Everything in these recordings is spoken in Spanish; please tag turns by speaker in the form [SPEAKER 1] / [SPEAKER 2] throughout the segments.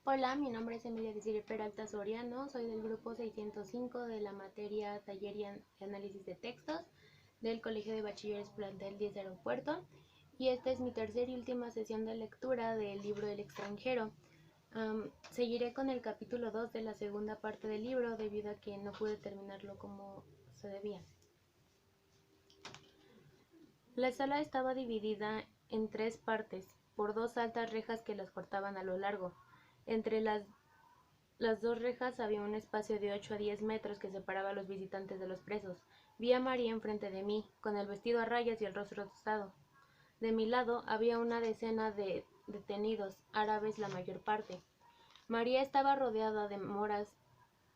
[SPEAKER 1] Hola, mi nombre es Emilia Desiree Peralta Soriano, soy del grupo 605 de la materia Taller y Análisis de Textos del Colegio de Bachilleres Plantel 10 de Aeropuerto, y esta es mi tercera y última sesión de lectura del libro El extranjero. Seguiré con el capítulo 2 de la segunda parte del libro debido a que no pude terminarlo como se debía. La sala estaba dividida en tres partes por dos altas rejas que las cortaban a lo largo. Entre las dos rejas había un espacio de 8 a 10 metros que separaba a los visitantes de los presos. Vi a María enfrente de mí, con el vestido a rayas y el rostro tostado. De mi lado había una decena de detenidos, árabes la mayor parte. María estaba rodeada de moras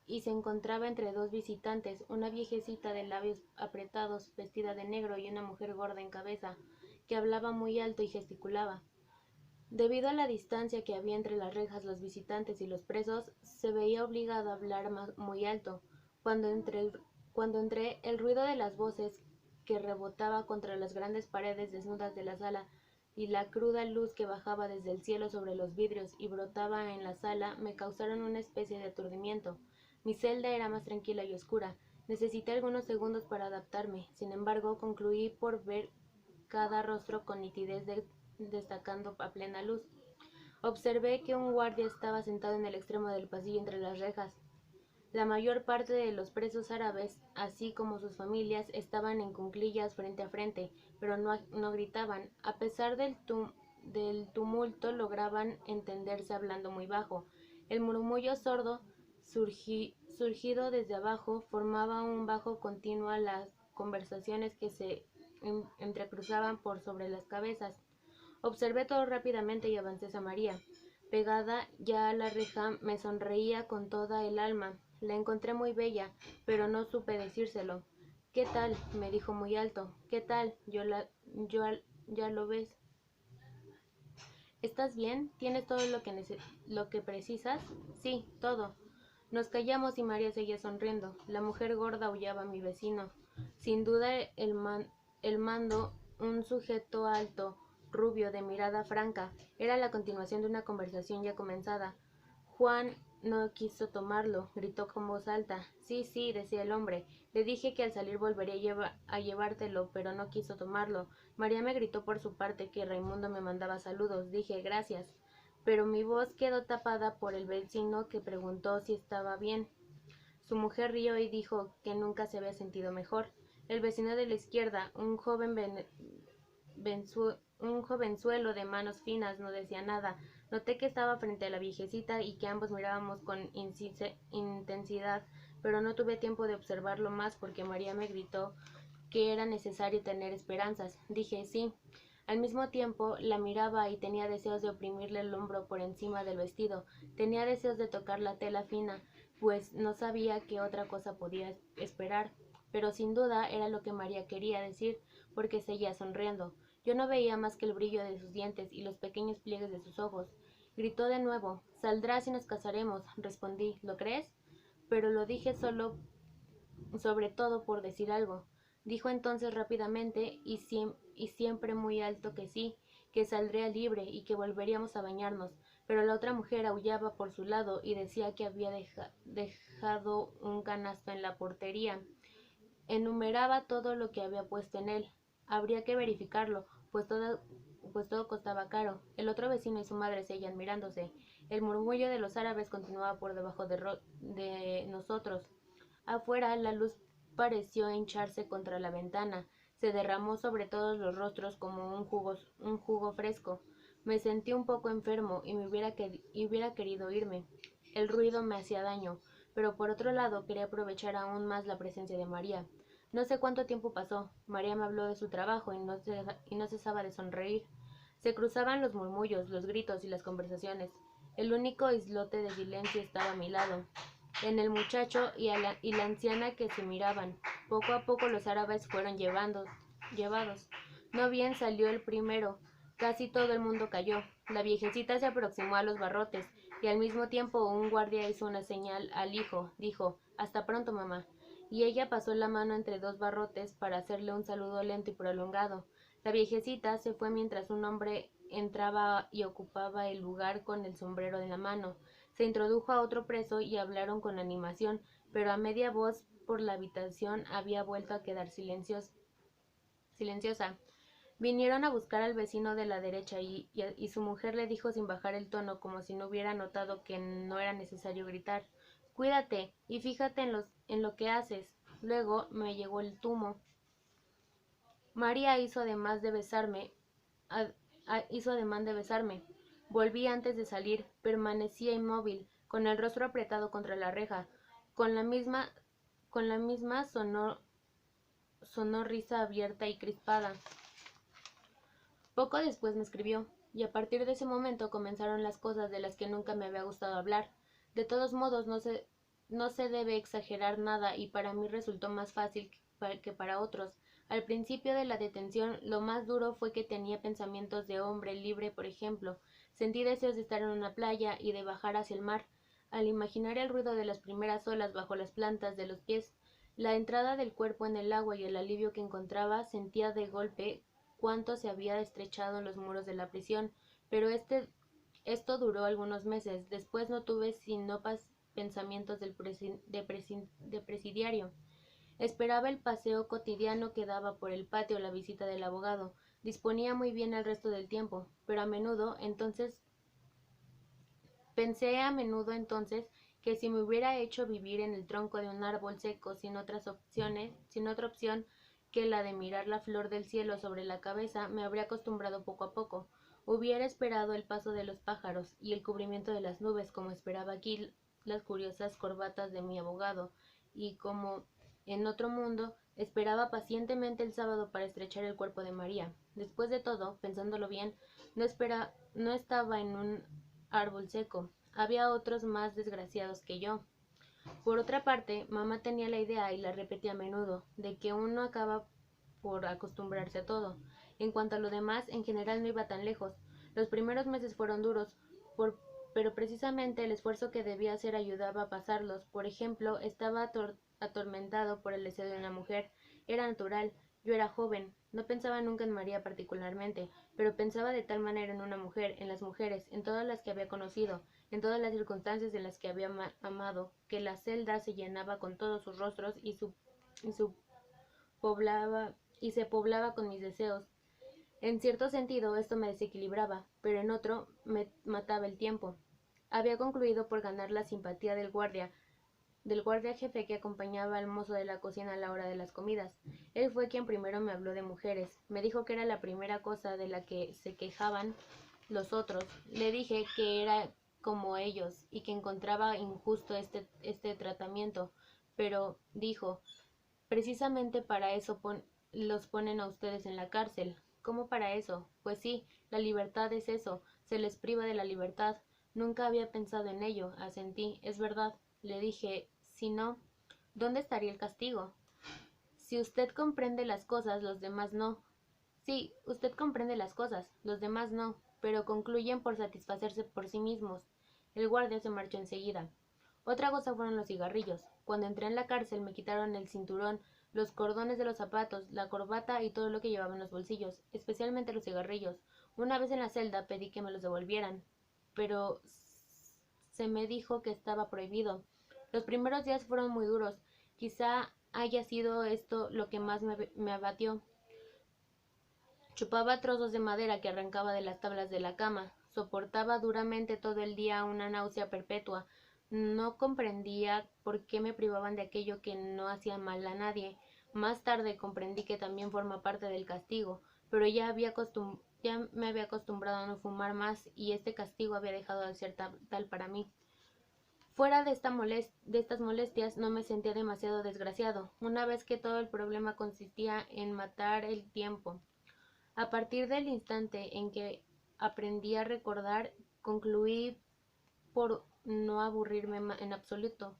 [SPEAKER 1] y se encontraba entre dos visitantes, una viejecita de labios apretados, vestida de negro, y una mujer gorda en cabeza, que hablaba muy alto y gesticulaba. Debido a la distancia que había entre las rejas, los visitantes y los presos, se veía obligado a hablar muy alto. Cuando entré, el ruido de las voces que rebotaba contra las grandes paredes desnudas de la sala y la cruda luz que bajaba desde el cielo sobre los vidrios y brotaba en la sala me causaron una especie de aturdimiento. Mi celda era más tranquila y oscura. Necesité algunos segundos para adaptarme. Sin embargo, concluí por ver cada rostro con nitidez destacando a plena luz. Observé que un guardia estaba sentado en el extremo del pasillo entre las rejas. La mayor parte de los presos árabes, así como sus familias, estaban en cuclillas frente a frente, pero no gritaban. A pesar del tumulto, lograban entenderse hablando muy bajo. El murmullo sordo, surgido desde abajo, formaba un bajo continuo a las conversaciones que se entrecruzaban por sobre las cabezas. Observé todo rápidamente y avancé hacia María. Pegada ya a la reja, me sonreía con toda el alma. La encontré muy bella, pero no supe decírselo. ¿Qué tal? Me dijo muy alto. ¿Qué tal? Ya lo ves. ¿Estás bien? ¿Tienes todo lo que precisas? Sí, todo. Nos callamos y María seguía sonriendo. La mujer gorda aullaba a mi vecino. Sin duda el mando, un sujeto alto, rubio, de mirada franca, era la continuación de una conversación ya comenzada. Juan no quiso tomarlo, gritó con voz alta. Sí, sí, decía el hombre. Le dije que al salir volvería a llevártelo, pero no quiso tomarlo. María me gritó por su parte que Raimundo me mandaba saludos. Dije gracias, pero mi voz quedó tapada por el vecino, que preguntó si estaba bien. Su mujer rió y dijo que nunca se había sentido mejor. El vecino de la izquierda, un jovenzuelo de manos finas, no decía nada. Noté que estaba frente a la viejecita y que ambos mirábamos con intensidad, pero no tuve tiempo de observarlo más porque María me gritó que era necesario tener esperanzas. Dije sí. Al mismo tiempo la miraba y tenía deseos de oprimirle el hombro por encima del vestido. Tenía deseos de tocar la tela fina, pues no sabía qué otra cosa podía esperar. Pero sin duda era lo que María quería decir, porque seguía sonriendo. Yo no veía más que el brillo de sus dientes y los pequeños pliegues de sus ojos. Gritó de nuevo. Saldrás y nos casaremos, respondí. ¿Lo crees? Pero lo dije sobre todo por decir algo. Dijo entonces rápidamente y siempre muy alto que sí, que saldría libre y que volveríamos a bañarnos, pero la otra mujer aullaba por su lado y decía que había dejado un canasto en la portería. Enumeraba todo lo que había puesto en él. Habría que verificarlo, pues todo costaba caro. El otro vecino y su madre seguían mirándose. El murmullo de los árabes continuaba por debajo de nosotros. Afuera la luz pareció hincharse contra la ventana. Se derramó sobre todos los rostros como un jugo fresco. Me sentí un poco enfermo y hubiera querido irme. El ruido me hacía daño, pero por otro lado quería aprovechar aún más la presencia de María. No sé cuánto tiempo pasó. María me habló de su trabajo y no cesaba de sonreír. Se cruzaban los murmullos, los gritos y las conversaciones. El único islote de silencio estaba a mi lado, en el muchacho y la anciana, que se miraban. Poco a poco los árabes fueron llevados. No bien salió el primero, casi todo el mundo cayó. La viejecita se aproximó a los barrotes y al mismo tiempo un guardia hizo una señal al hijo. Dijo: «Hasta pronto, mamá». Y ella pasó la mano entre dos barrotes para hacerle un saludo lento y prolongado. La viejecita se fue mientras un hombre entraba y ocupaba el lugar con el sombrero en la mano. Se introdujo a otro preso y hablaron con animación, pero a media voz por la habitación había vuelto a quedar silenciosa. Vinieron a buscar al vecino de la derecha y su mujer le dijo sin bajar el tono, como si no hubiera notado que no era necesario gritar: «Cuídate y fíjate en lo que haces». Luego me llegó el tumo. María hizo además de besarme. Hizo ademán de besarme. Volví antes de salir. Permanecía inmóvil, con el rostro apretado contra la reja. Con la misma, sonó risa abierta y crispada. Poco después me escribió, y a partir de ese momento comenzaron las cosas de las que nunca me había gustado hablar. De todos modos, no se debe exagerar nada, y para mí resultó más fácil que para otros. Al principio de la detención, lo más duro fue que tenía pensamientos de hombre libre, por ejemplo. Sentí deseos de estar en una playa y de bajar hacia el mar. Al imaginar el ruido de las primeras olas bajo las plantas de los pies, la entrada del cuerpo en el agua y el alivio que encontraba, sentía de golpe cuánto se había estrechado los muros de la prisión, pero esto duró algunos meses. Después no tuve sino pensamientos de presidiario. Esperaba el paseo cotidiano que daba por el patio la visita del abogado. Disponía muy bien el resto del tiempo, pero pensé a menudo entonces que si me hubiera hecho vivir en el tronco de un árbol seco sin otra opción que la de mirar la flor del cielo sobre la cabeza, me habría acostumbrado poco a poco. Hubiera esperado el paso de los pájaros y el cubrimiento de las nubes, como esperaba aquí las curiosas corbatas de mi abogado, y como en otro mundo esperaba pacientemente el sábado para estrechar el cuerpo de María. Después de todo, pensándolo bien, no estaba en un árbol seco. Había otros más desgraciados que yo. Por otra parte, mamá tenía la idea, y la repetía a menudo, de que uno acaba por acostumbrarse a todo. En cuanto a lo demás, en general no iba tan lejos. Los primeros meses fueron duros, pero precisamente el esfuerzo que debía hacer ayudaba a pasarlos. Por ejemplo, estaba atormentado por el deseo de una mujer. Era natural. Yo era joven. No pensaba nunca en María particularmente, pero pensaba de tal manera en una mujer, en las mujeres, en todas las que había conocido, en todas las circunstancias en las que había amado, que la celda se llenaba con todos sus rostros y poblaba, se poblaba con mis deseos. En cierto sentido esto me desequilibraba, pero en otro me mataba el tiempo. Había concluido por ganar la simpatía del guardia jefe que acompañaba al mozo de la cocina a la hora de las comidas. Él fue quien primero me habló de mujeres. Me dijo que era la primera cosa de la que se quejaban los otros. Le dije que era como ellos y que encontraba injusto este tratamiento, pero dijo: «Precisamente para eso los ponen a ustedes en la cárcel». «¿Cómo para eso?». «Pues sí, la libertad es eso, se les priva de la libertad». «Nunca había pensado en ello», asentí. «Es verdad». Le dije: «Si no, ¿dónde estaría el castigo?». «Si usted comprende las cosas, los demás no». «Sí, usted comprende las cosas, los demás no, pero concluyen por satisfacerse por sí mismos». El guardia se marchó enseguida. Otra cosa fueron los cigarrillos. Cuando entré en la cárcel me quitaron el cinturón, los cordones de los zapatos, la corbata y todo lo que llevaba en los bolsillos, especialmente los cigarrillos. Una vez en la celda pedí que me los devolvieran, pero se me dijo que estaba prohibido. Los primeros días fueron muy duros. Quizá haya sido esto lo que más me abatió. Chupaba trozos de madera que arrancaba de las tablas de la cama. Soportaba duramente todo el día una náusea perpetua. No comprendía por qué me privaban de aquello que no hacía mal a nadie. Más tarde comprendí que también forma parte del castigo, pero ya me había acostumbrado a no fumar más, y este castigo había dejado de ser tal para mí. Fuera de estas molestias no me sentía demasiado desgraciado, una vez que todo el problema consistía en matar el tiempo. A partir del instante en que aprendí a recordar, concluí por no aburrirme en absoluto.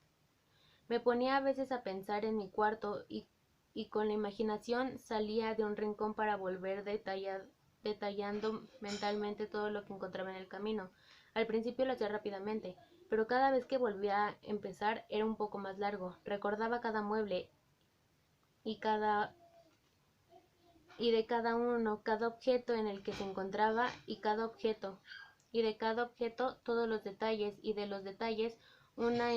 [SPEAKER 1] Me ponía a veces a pensar en mi cuarto y con la imaginación salía de un rincón para volver detallando mentalmente todo lo que encontraba en el camino. Al principio lo hacía rápidamente, pero cada vez que volvía a empezar era un poco más largo. Recordaba cada mueble y cada y de cada uno, cada objeto en el que se encontraba y de cada objeto todos los detalles, y de los detalles una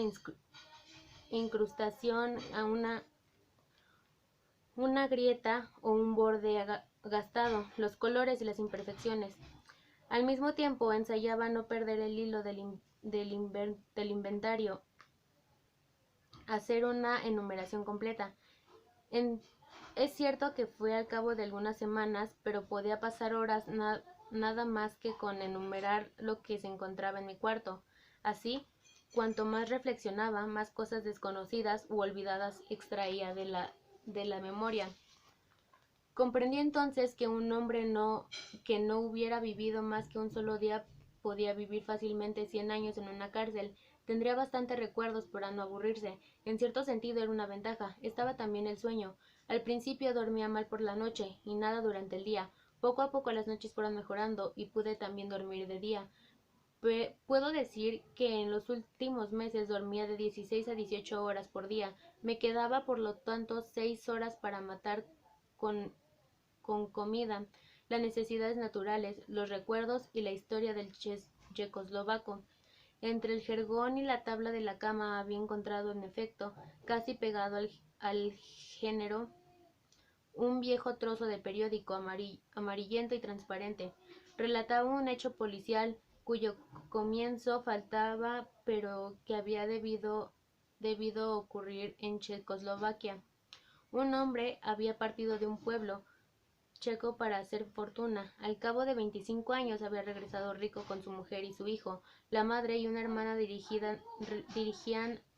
[SPEAKER 1] incrustación a una grieta o un borde gastado, los colores y las imperfecciones. Al mismo tiempo ensayaba no perder el hilo del inventario, hacer una enumeración completa. Es cierto que fue al cabo de algunas semanas, pero podía pasar horas nada más que con enumerar lo que se encontraba en mi cuarto. Así, cuanto más reflexionaba, más cosas desconocidas u olvidadas extraía de la memoria. Comprendí entonces que un hombre que no hubiera vivido más que un solo día podía vivir fácilmente 100 años en una cárcel. Tendría bastantes recuerdos para no aburrirse. En cierto sentido era una ventaja. Estaba también el sueño. Al principio dormía mal por la noche y nada durante el día. Poco a poco las noches fueron mejorando y pude también dormir de día. Puedo decir que en los últimos meses dormía de 16 a 18 horas por día. Me quedaba por lo tanto 6 horas para matar con comida, las necesidades naturales, los recuerdos y la historia del checoslovaco. Entre el jergón y la tabla de la cama había encontrado, en efecto, casi pegado al género, un viejo trozo de periódico amarillento y transparente. Relataba un hecho policial cuyo comienzo faltaba, pero que había debido ocurrir en Checoslovaquia. Un hombre había partido de un pueblo checo para hacer fortuna. Al cabo de 25 años había regresado rico con su mujer y su hijo. La madre y una hermana dirigían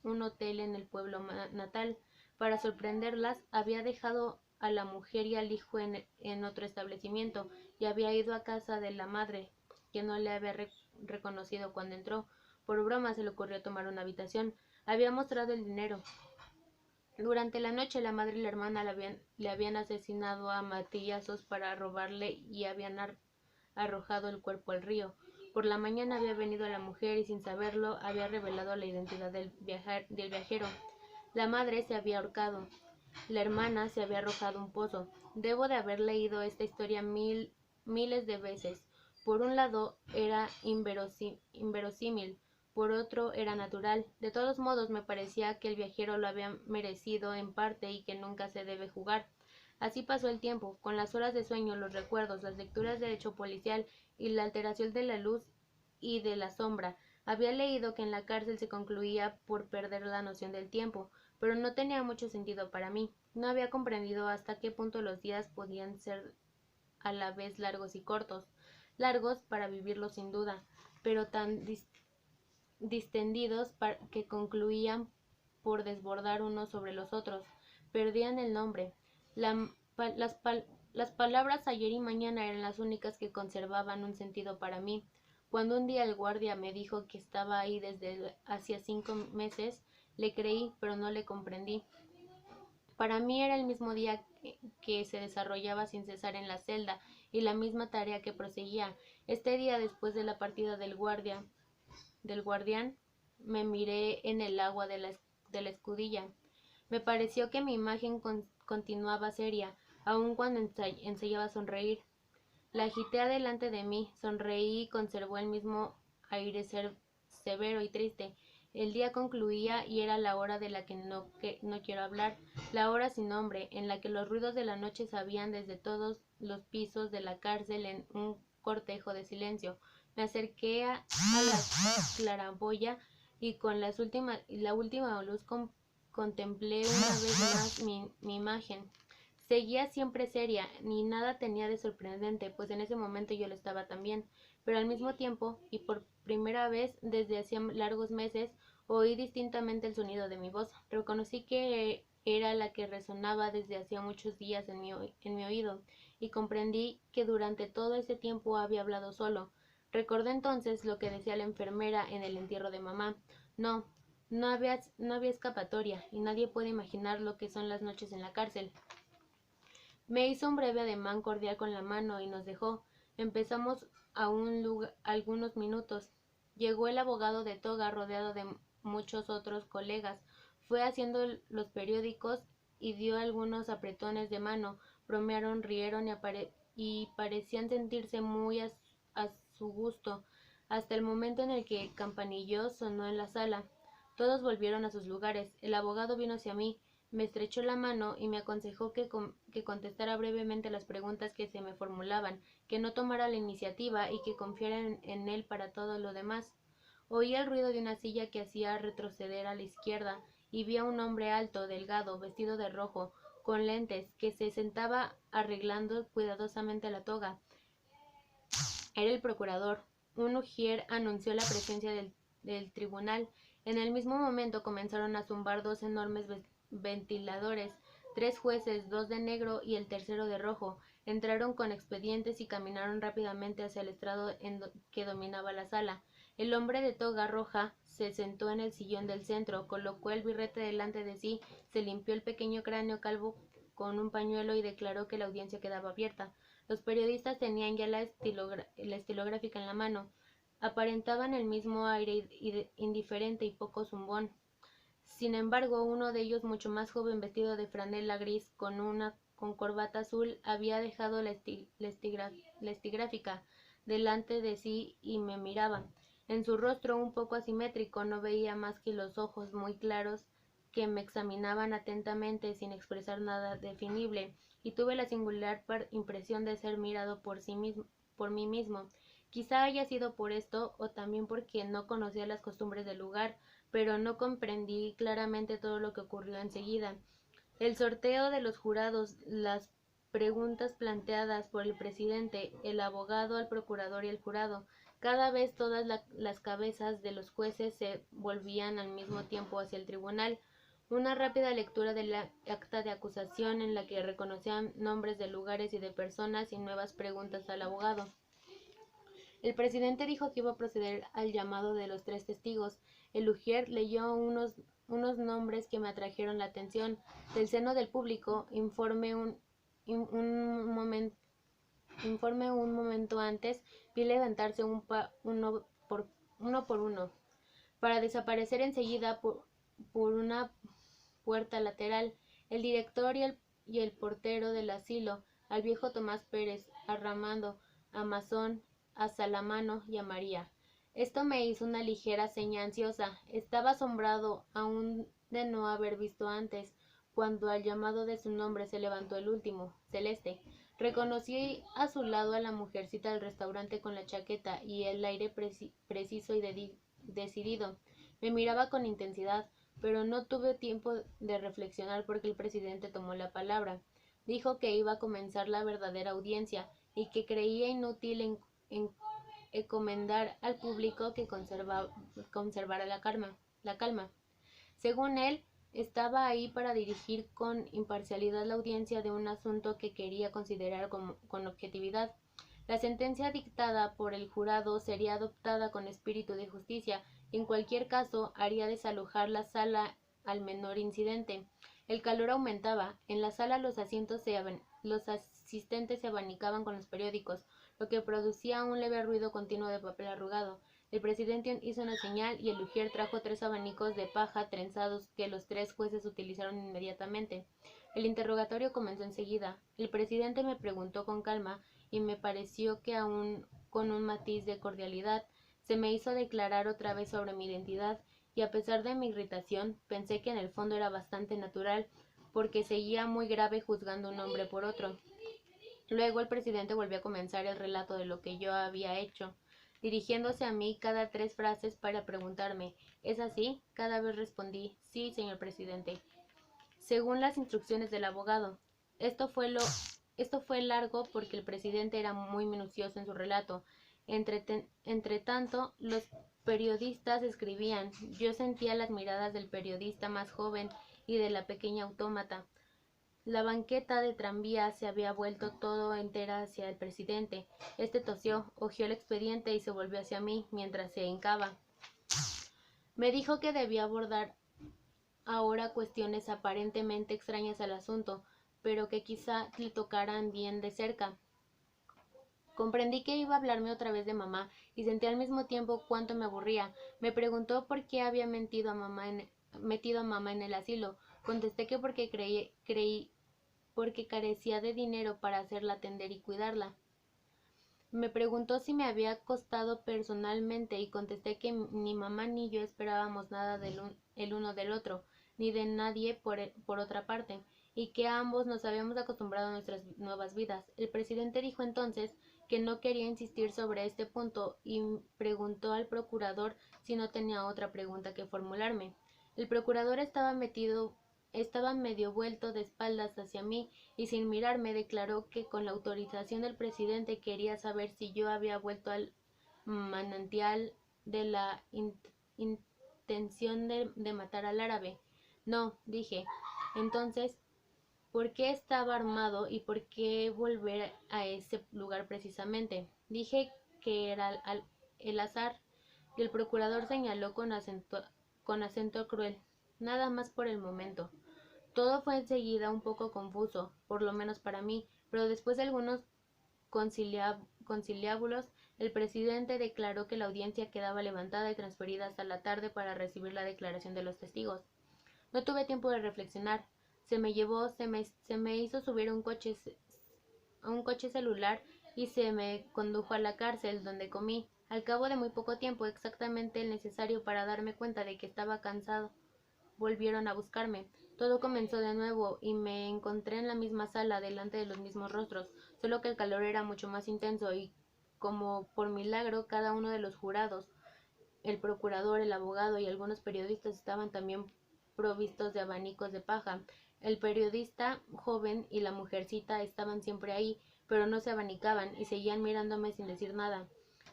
[SPEAKER 1] un hotel en el pueblo natal. Para sorprenderlas, había dejado a la mujer y al hijo en otro establecimiento y había ido a casa de la madre, que no le había reconocido cuando entró. Por broma se le ocurrió tomar una habitación. Había mostrado el dinero. Durante la noche la madre y la hermana le habían asesinado a martillazos para robarle y habían arrojado el cuerpo al río. Por la mañana había venido la mujer y sin saberlo había revelado la identidad del viajero. La madre se había ahorcado, la hermana se había arrojado un pozo. Debo de haber leído esta historia miles de veces. Por un lado era inverosímil, por otro era natural. De todos modos me parecía que el viajero lo había merecido en parte y que nunca se debe jugar. Así pasó el tiempo, con las horas de sueño, los recuerdos, las lecturas de hecho policial y la alteración de la luz y de la sombra. Había leído que en la cárcel se concluía por perder la noción del tiempo, pero no tenía mucho sentido para mí. No había comprendido hasta qué punto los días podían ser a la vez largos y cortos. Largos para vivirlos sin duda, pero tan distendidos que concluían por desbordar unos sobre los otros. Perdían el nombre. Las palabras ayer y mañana eran las únicas que conservaban un sentido para mí. Cuando un día el guardia me dijo que estaba ahí desde hacía 5 meses, le creí, pero no le comprendí. Para mí era el mismo día que se desarrollaba sin cesar en la celda y la misma tarea que proseguía. Este día, después de la partida del guardián, me miré en el agua de la escudilla. Me pareció que mi imagen continuaba seria, aun cuando ensayaba sonreír. La agité delante de mí, sonreí y conservó el mismo aire severo y triste. El día concluía y era la hora de la que no quiero hablar, la hora sin nombre, en la que los ruidos de la noche sabían desde todos los pisos de la cárcel en un cortejo de silencio. Me acerqué a la claraboya y con la última luz contemplé una vez más mi imagen. Seguía siempre seria, ni nada tenía de sorprendente, pues en ese momento yo lo estaba también, pero al mismo tiempo, y por primera vez desde hacía largos meses, oí distintamente el sonido de mi voz. Reconocí que era la que resonaba desde hacía muchos días en mi oído, y comprendí que durante todo ese tiempo había hablado solo. Recordé entonces lo que decía la enfermera en el entierro de mamá. No había escapatoria, y nadie puede imaginar lo que son las noches en la cárcel. Me hizo un breve ademán cordial con la mano y nos dejó. Empezamos algunos minutos. Llegó el abogado de toga rodeado de muchos otros colegas. Fue haciendo los periódicos y dio algunos apretones de mano bromearon, rieron y parecían sentirse muy a su gusto, hasta el momento en el que el campanillo sonó en la sala. Todos volvieron a sus lugares. El abogado vino hacia mí, me estrechó la mano y me aconsejó que contestara brevemente las preguntas que se me formulaban, que no tomara la iniciativa y que confiara en él para todo lo demás. Oí el ruido de una silla que hacía retroceder a la izquierda y vi a un hombre alto, delgado, vestido de rojo, con lentes, que se sentaba arreglando cuidadosamente la toga. Era el procurador. Un ujier anunció la presencia del tribunal. En el mismo momento comenzaron a zumbar dos enormes ventiladores. 3 jueces, 2 de negro y el tercero de rojo, entraron con expedientes y caminaron rápidamente hacia el estrado que dominaba la sala. El hombre de toga roja se sentó en el sillón del centro, colocó el birrete delante de sí, se limpió el pequeño cráneo calvo con un pañuelo y declaró que la audiencia quedaba abierta. Los periodistas tenían ya la estilográfica en la mano. Aparentaban el mismo aire indiferente y poco zumbón. Sin embargo, uno de ellos, mucho más joven, vestido de franela gris con corbata azul, había dejado la estigráfica delante de sí y me miraba. En su rostro, un poco asimétrico, no veía más que los ojos muy claros que me examinaban atentamente sin expresar nada definible, y tuve la singular impresión de ser mirado por mí mismo. Quizá haya sido por esto, o también porque no conocía las costumbres del lugar, pero no comprendí claramente todo lo que ocurrió enseguida. El sorteo de los jurados, las preguntas planteadas por el presidente, el abogado, el procurador y el jurado. Cada vez todas las cabezas de los jueces se volvían al mismo tiempo hacia el tribunal. Una rápida lectura del acta de acusación en la que reconocían nombres de lugares y de personas y nuevas preguntas al abogado. El presidente dijo que iba a proceder al llamado de los 3 testigos. El ujier leyó unos nombres que me atrajeron la atención. Del seno del público, informe un momento antes, vi levantarse uno por uno, para desaparecer enseguida por una puerta lateral. El director y el portero del asilo, al viejo Tomás Pérez, a Ramando, a Masón, a Salamano y a María. Esto me hizo una ligera seña ansiosa. Estaba asombrado aún de no haber visto antes, cuando al llamado de su nombre se levantó el último, Celeste. Reconocí a su lado a la mujercita del restaurante con la chaqueta y el aire preciso y decidido. Me miraba con intensidad, pero no tuve tiempo de reflexionar porque el presidente tomó la palabra. Dijo que iba a comenzar la verdadera audiencia y que creía inútil encomendar al público que conservara la calma. Según él, estaba ahí para dirigir con imparcialidad la audiencia de un asunto que quería considerar con objetividad. La sentencia dictada por el jurado sería adoptada con espíritu de justicia y en cualquier caso haría desalojar la sala al menor incidente. El calor aumentaba. En la sala los asistentes se abanicaban con los periódicos, lo que producía un leve ruido continuo de papel arrugado. El presidente hizo una señal y el ujier trajo 3 abanicos de paja trenzados que los 3 jueces utilizaron inmediatamente. El interrogatorio comenzó enseguida. El presidente me preguntó con calma y me pareció que aún con un matiz de cordialidad se me hizo declarar otra vez sobre mi identidad, y a pesar de mi irritación pensé que en el fondo era bastante natural, porque seguía muy grave juzgando un hombre por otro. Luego el presidente volvió a comenzar el relato de lo que yo había hecho, dirigiéndose a mí cada 3 frases para preguntarme: ¿es así? Cada vez respondí: sí, señor presidente, según las instrucciones del abogado. Esto fue largo porque el presidente era muy minucioso en su relato. Entre tanto, los periodistas escribían. Yo sentía las miradas del periodista más joven y de la pequeña autómata. La banqueta de tranvía se había vuelto todo entera hacia el presidente. Este tosió, hojeó el expediente y se volvió hacia mí mientras se hincaba. Me dijo que debía abordar ahora cuestiones aparentemente extrañas al asunto, pero que quizá le tocaran bien de cerca. Comprendí que iba a hablarme otra vez de mamá y sentí al mismo tiempo cuánto me aburría. Me preguntó por qué había metido a mamá en el asilo. Contesté que porque porque carecía de dinero para hacerla atender y cuidarla. Me preguntó si me había costado personalmente y contesté que ni mamá ni yo esperábamos nada el uno del otro, ni de nadie por otra parte, y que ambos nos habíamos acostumbrado a nuestras nuevas vidas. El presidente dijo entonces que no quería insistir sobre este punto y preguntó al procurador si no tenía otra pregunta que formularme. El procurador estaba medio vuelto de espaldas hacia mí y sin mirarme declaró que con la autorización del presidente quería saber si yo había vuelto al manantial de la intención de matar al árabe. No, dije. Entonces, ¿por qué estaba armado y por qué volver a ese lugar precisamente? Dije que era el azar y el procurador señaló con acento cruel. Nada más por el momento. Todo fue enseguida un poco confuso, por lo menos para mí, pero después de algunos conciliábulos, el presidente declaró que la audiencia quedaba levantada y transferida hasta la tarde para recibir la declaración de los testigos. No tuve tiempo de reflexionar. Se me hizo subir a un coche celular y se me condujo a la cárcel, donde comí, al cabo de muy poco tiempo, exactamente el necesario para darme cuenta de que estaba cansado. Volvieron a buscarme. Todo comenzó de nuevo y me encontré en la misma sala, delante de los mismos rostros, solo que el calor era mucho más intenso y, como por milagro, cada uno de los jurados, el procurador, el abogado y algunos periodistas estaban también provistos de abanicos de paja. El periodista joven y la mujercita estaban siempre ahí, pero no se abanicaban y seguían mirándome sin decir nada.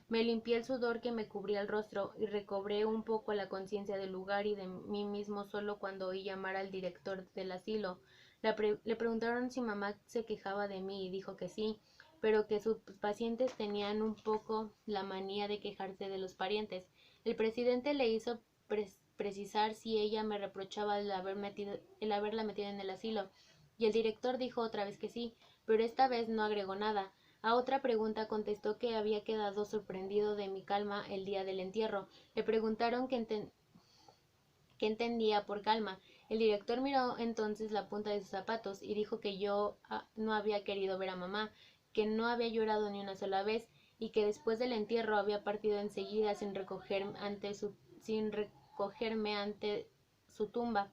[SPEAKER 1] Me limpié el sudor que me cubría el rostro y recobré un poco la conciencia del lugar y de mí mismo solo cuando oí llamar al director del asilo. Le preguntaron si mamá se quejaba de mí y dijo que sí, pero que sus pacientes tenían un poco la manía de quejarse de los parientes. El presidente le hizo precisar si ella me reprochaba el haberla metido en el asilo, y el director dijo otra vez que sí, pero esta vez no agregó nada. A otra pregunta contestó que había quedado sorprendido de mi calma el día del entierro. Le preguntaron qué entendía por calma. El director miró entonces la punta de sus zapatos y dijo que yo no había querido ver a mamá, que no había llorado ni una sola vez y que después del entierro había partido enseguida sin recogerme ante su tumba.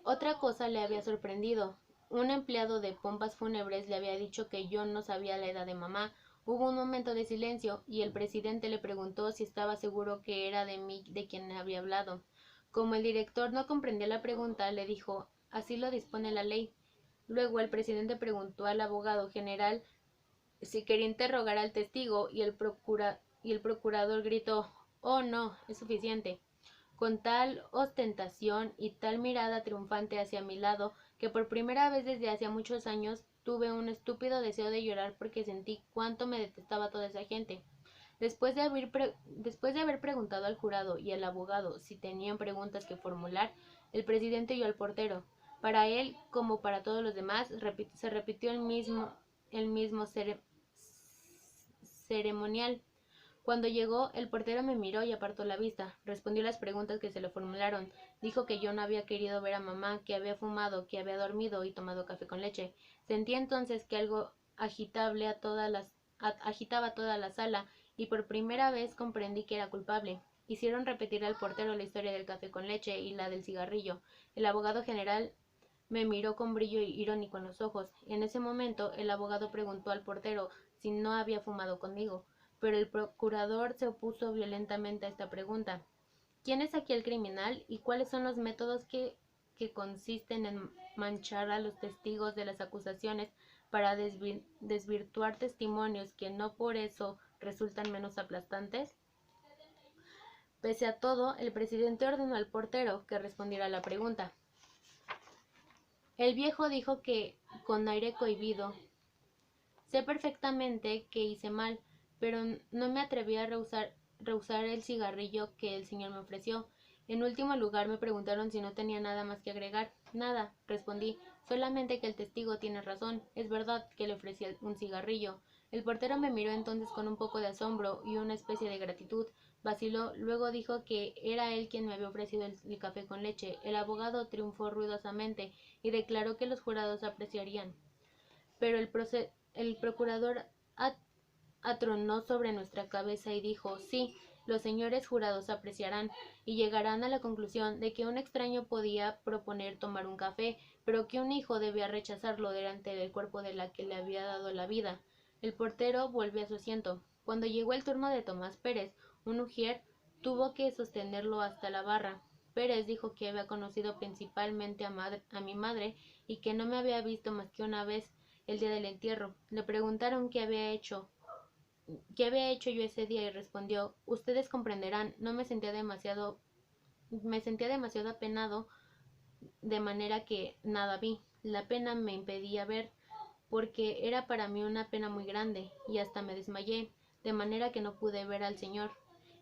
[SPEAKER 1] Otra cosa le había sorprendido. Un empleado de pompas fúnebres le había dicho que yo no sabía la edad de mamá. Hubo un momento de silencio y el presidente le preguntó si estaba seguro que era de mí de quien había hablado. Como el director no comprendía la pregunta, le dijo: así lo dispone la ley. Luego el presidente preguntó al abogado general si quería interrogar al testigo y el procurador gritó: oh, no, es suficiente. Con tal ostentación y tal mirada triunfante hacia mi lado, que por primera vez desde hacía muchos años tuve un estúpido deseo de llorar porque sentí cuánto me detestaba toda esa gente. Después de haber preguntado al jurado y al abogado si tenían preguntas que formular, el presidente oyó al portero. Para él, como para todos los demás, se repitió el mismo ceremonial. Cuando llegó, el portero me miró y apartó la vista. Respondió las preguntas que se le formularon. Dijo que yo no había querido ver a mamá, que había fumado, que había dormido y tomado café con leche. Sentí entonces que algo agitaba toda la sala y por primera vez comprendí que era culpable. Hicieron repetir al portero la historia del café con leche y la del cigarrillo. El abogado general me miró con brillo irónico en los ojos. En ese momento, el abogado preguntó al portero si no había fumado conmigo, pero el procurador se opuso violentamente a esta pregunta. ¿Quién es aquí el criminal y cuáles son los métodos que consisten en manchar a los testigos de las acusaciones para desvirtuar testimonios que no por eso resultan menos aplastantes? Pese a todo, el presidente ordenó al portero que respondiera a la pregunta. El viejo dijo que, con aire cohibido: sé perfectamente que hice mal, pero no me atreví a rehusar el cigarrillo que el señor me ofreció. En último lugar me preguntaron si no tenía nada más que agregar. Nada, respondí, solamente que el testigo tiene razón. Es verdad que le ofrecí un cigarrillo. El portero me miró entonces con un poco de asombro y una especie de gratitud, Vaciló, luego dijo que era él quien me había ofrecido el café con leche. El abogado triunfó ruidosamente y declaró que los jurados apreciarían. Pero el procurador atronó sobre nuestra cabeza y dijo: sí, los señores jurados apreciarán, y llegarán a la conclusión de que un extraño podía proponer tomar un café, pero que un hijo debía rechazarlo delante del cuerpo de la que le había dado la vida. El portero volvió a su asiento. Cuando llegó el turno de Tomás Pérez, un ujier tuvo que sostenerlo hasta la barra. Pérez dijo que había conocido principalmente a mi madre y que no me había visto más que una vez, el día del entierro. Le preguntaron qué había hecho yo ese día y respondió: ustedes comprenderán, no me sentía demasiado apenado, de manera que nada vi. La pena me impedía ver, porque era para mí una pena muy grande, y hasta me desmayé, de manera que no pude ver al señor.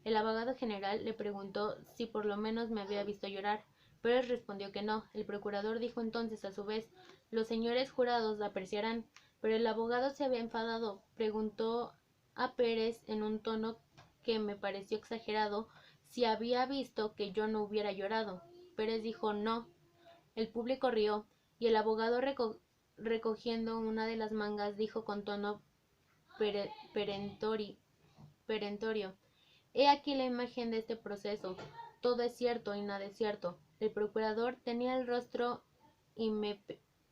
[SPEAKER 1] El abogado general le preguntó si por lo menos me había visto llorar, pero él respondió que no. El procurador dijo entonces a su vez: los señores jurados apreciarán. Pero el abogado se había enfadado. Preguntó a Pérez en un tono que me pareció exagerado si había visto que yo no hubiera llorado. Pérez dijo no. El público rió, y el abogado, recogiendo una de las mangas, dijo con tono perentorio: he aquí la imagen de este proceso. Todo es cierto y nada es cierto. El procurador tenía el rostro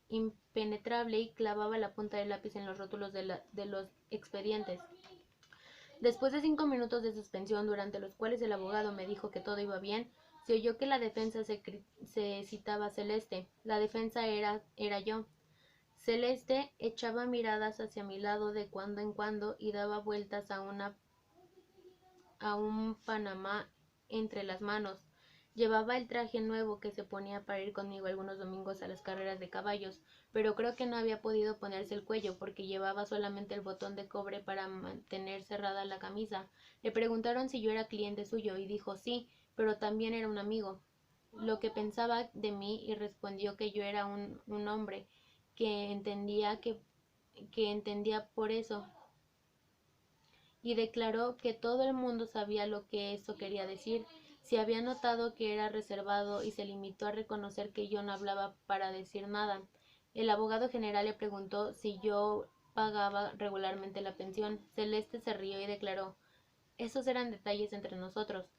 [SPEAKER 1] impenetrable y clavaba la punta del lápiz en los rótulos de los expedientes. Después de 5 minutos de suspensión, durante los cuales el abogado me dijo que todo iba bien, se oyó que la defensa se citaba a Celeste. La defensa era yo. Celeste echaba miradas hacia mi lado de cuando en cuando y daba vueltas a un panamá entre las manos. Llevaba el traje nuevo que se ponía para ir conmigo algunos domingos a las carreras de caballos, pero creo que no había podido ponerse el cuello porque llevaba solamente el botón de cobre para mantener cerrada la camisa. Le preguntaron si yo era cliente suyo y dijo sí, pero también era un amigo. Lo que pensaba de mí, y respondió que yo era un hombre que entendía por eso, y declaró que todo el mundo sabía lo que eso quería decir. Se había notado que era reservado y se limitó a reconocer que yo no hablaba para decir nada. El abogado general le preguntó si yo pagaba regularmente la pensión. Celeste se rió y declaró: esos eran detalles entre nosotros.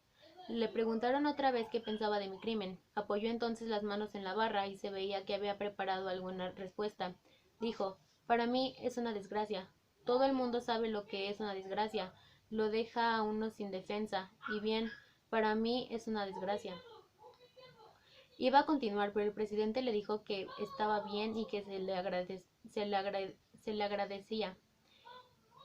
[SPEAKER 1] Le preguntaron otra vez qué pensaba de mi crimen. Apoyó entonces las manos en la barra y se veía que había preparado alguna respuesta. Dijo: para mí es una desgracia. Todo el mundo sabe lo que es una desgracia. Lo deja a uno sin defensa. Y bien, para mí es una desgracia. Iba a continuar, pero el presidente le dijo que estaba bien y que se le agradecía.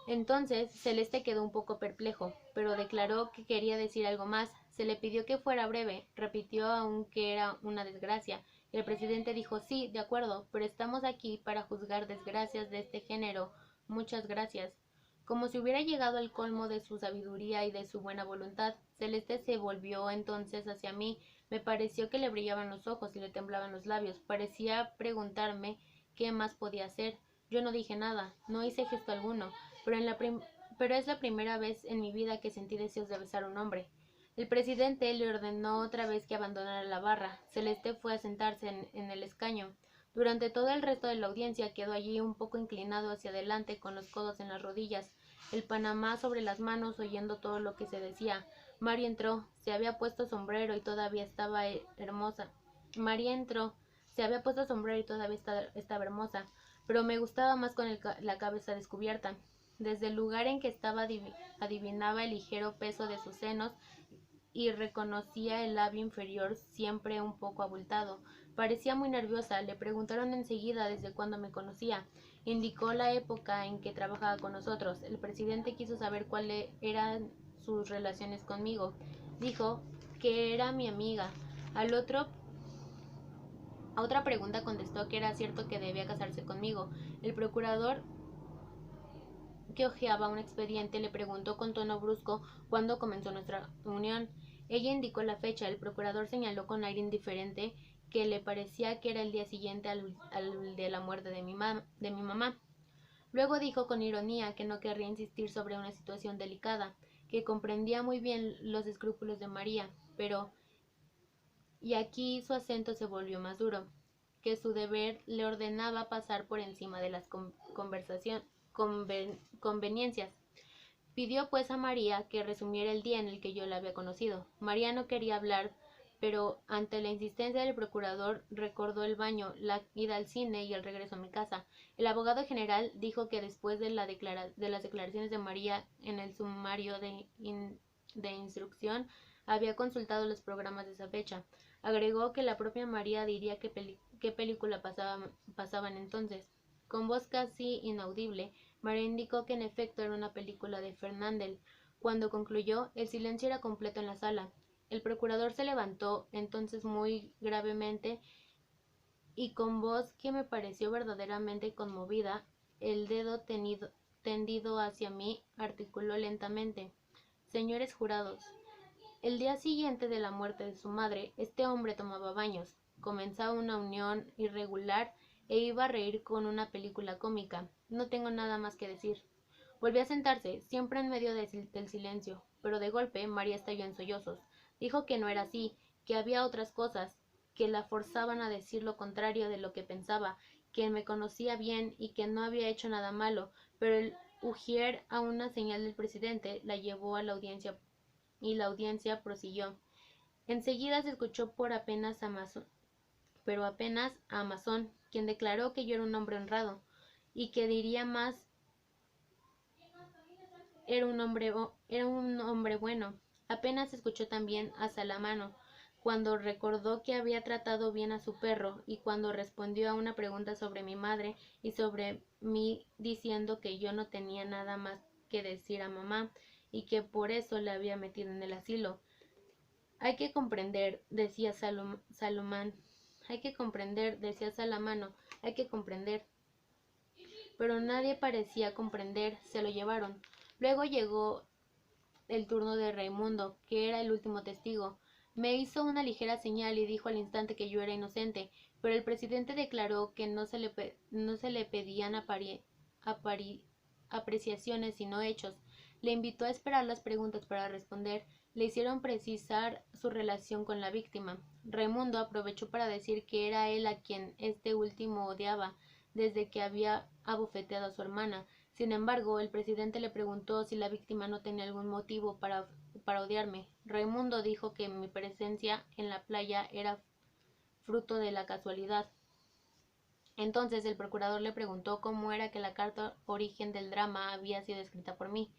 [SPEAKER 1] Entonces Celeste quedó un poco perplejo, pero declaró que quería decir algo más. Se le pidió que fuera breve. Repitió aún que era una desgracia. El presidente dijo: sí, de acuerdo, pero estamos aquí para juzgar desgracias de este género. Muchas gracias. Como si hubiera llegado al colmo de su sabiduría y de su buena voluntad, Celeste se volvió entonces hacia mí. Me pareció que le brillaban los ojos y le temblaban los labios. Parecía preguntarme qué más podía hacer. Yo no dije nada, no hice gesto alguno, pero es la primera vez en mi vida que sentí deseos de besar a un hombre. El presidente le ordenó otra vez que abandonara la barra. Celeste fue a sentarse en el escaño. Durante todo el resto de la audiencia quedó allí un poco inclinado hacia adelante, con los codos en las rodillas, el panamá sobre las manos, oyendo todo lo que se decía. María entró, se había puesto sombrero y todavía estaba hermosa. María entró, se había puesto sombrero y todavía estaba hermosa, pero me gustaba más con la cabeza descubierta. Desde el lugar en que estaba adivinaba el ligero peso de sus senos y reconocía el labio inferior siempre un poco abultado. Parecía muy nerviosa. Le preguntaron enseguida desde cuándo me conocía. Indicó la época en que trabajaba con nosotros. El presidente quiso saber cuáles eran sus relaciones conmigo. Dijo que era mi amiga. A otra pregunta contestó que era cierto que debía casarse conmigo. El procurador, que hojeaba un expediente, le preguntó con tono brusco cuándo comenzó nuestra unión. Ella indicó la fecha. El procurador señaló con aire indiferente que le parecía que era el día siguiente al de la muerte de mi mamá. Luego dijo con ironía que no querría insistir sobre una situación delicada, que comprendía muy bien los escrúpulos de María, pero, y aquí su acento se volvió más duro, que su deber le ordenaba pasar por encima de las conveniencias. Pidió pues a María que resumiera el día en el que yo la había conocido. María no quería hablar, pero ante la insistencia del procurador recordó el baño, la ida al cine y el regreso a mi casa. El abogado general dijo que después de las declaraciones de María en el sumario de instrucción había consultado los programas de esa fecha. Agregó que la propia María diría qué película pasaban entonces. Con voz casi inaudible, María indicó que en efecto era una película de Fernandel. Cuando concluyó, el silencio era completo en la sala. El procurador se levantó entonces muy gravemente y con voz que me pareció verdaderamente conmovida, el dedo tendido hacia mí, articuló lentamente: Señores jurados, el día siguiente de la muerte de su madre, este hombre tomaba baños, comenzaba una unión irregular e iba a reír con una película cómica. No tengo nada más que decir. Volvió a sentarse, siempre en medio del silencio, pero de golpe María estalló en sollozos. Dijo que no era así, que había otras cosas, que la forzaban a decir lo contrario de lo que pensaba, que me conocía bien y que no había hecho nada malo, pero el ujier, a una señal del presidente, la llevó a la audiencia y la audiencia prosiguió. Enseguida se escuchó pero apenas a Amazon, quien declaró que yo era un hombre honrado y que diría más, era un hombre bueno. Apenas escuchó también a Salamano, cuando recordó que había tratado bien a su perro y cuando respondió a una pregunta sobre mi madre y sobre mí diciendo que yo no tenía nada más que decir a mamá y que por eso le había metido en el asilo. Hay que comprender, decía Salomán. Hay que comprender, decía Salamano. Hay que comprender. Pero nadie parecía comprender, se lo llevaron. Luego llegó el turno de Raimundo, que era el último testigo. Me hizo una ligera señal y dijo al instante que yo era inocente, pero el presidente declaró que no se le pedían apreciaciones sino hechos. Le invitó a esperar las preguntas para responder. Le hicieron precisar su relación con la víctima. Raimundo aprovechó para decir que era él a quien este último odiaba desde que había abofeteado a su hermana. Sin embargo, el presidente le preguntó si la víctima no tenía algún motivo para odiarme. Raimundo dijo que mi presencia en la playa era fruto de la casualidad. Entonces el procurador le preguntó cómo era que la carta origen del drama había sido escrita por mí.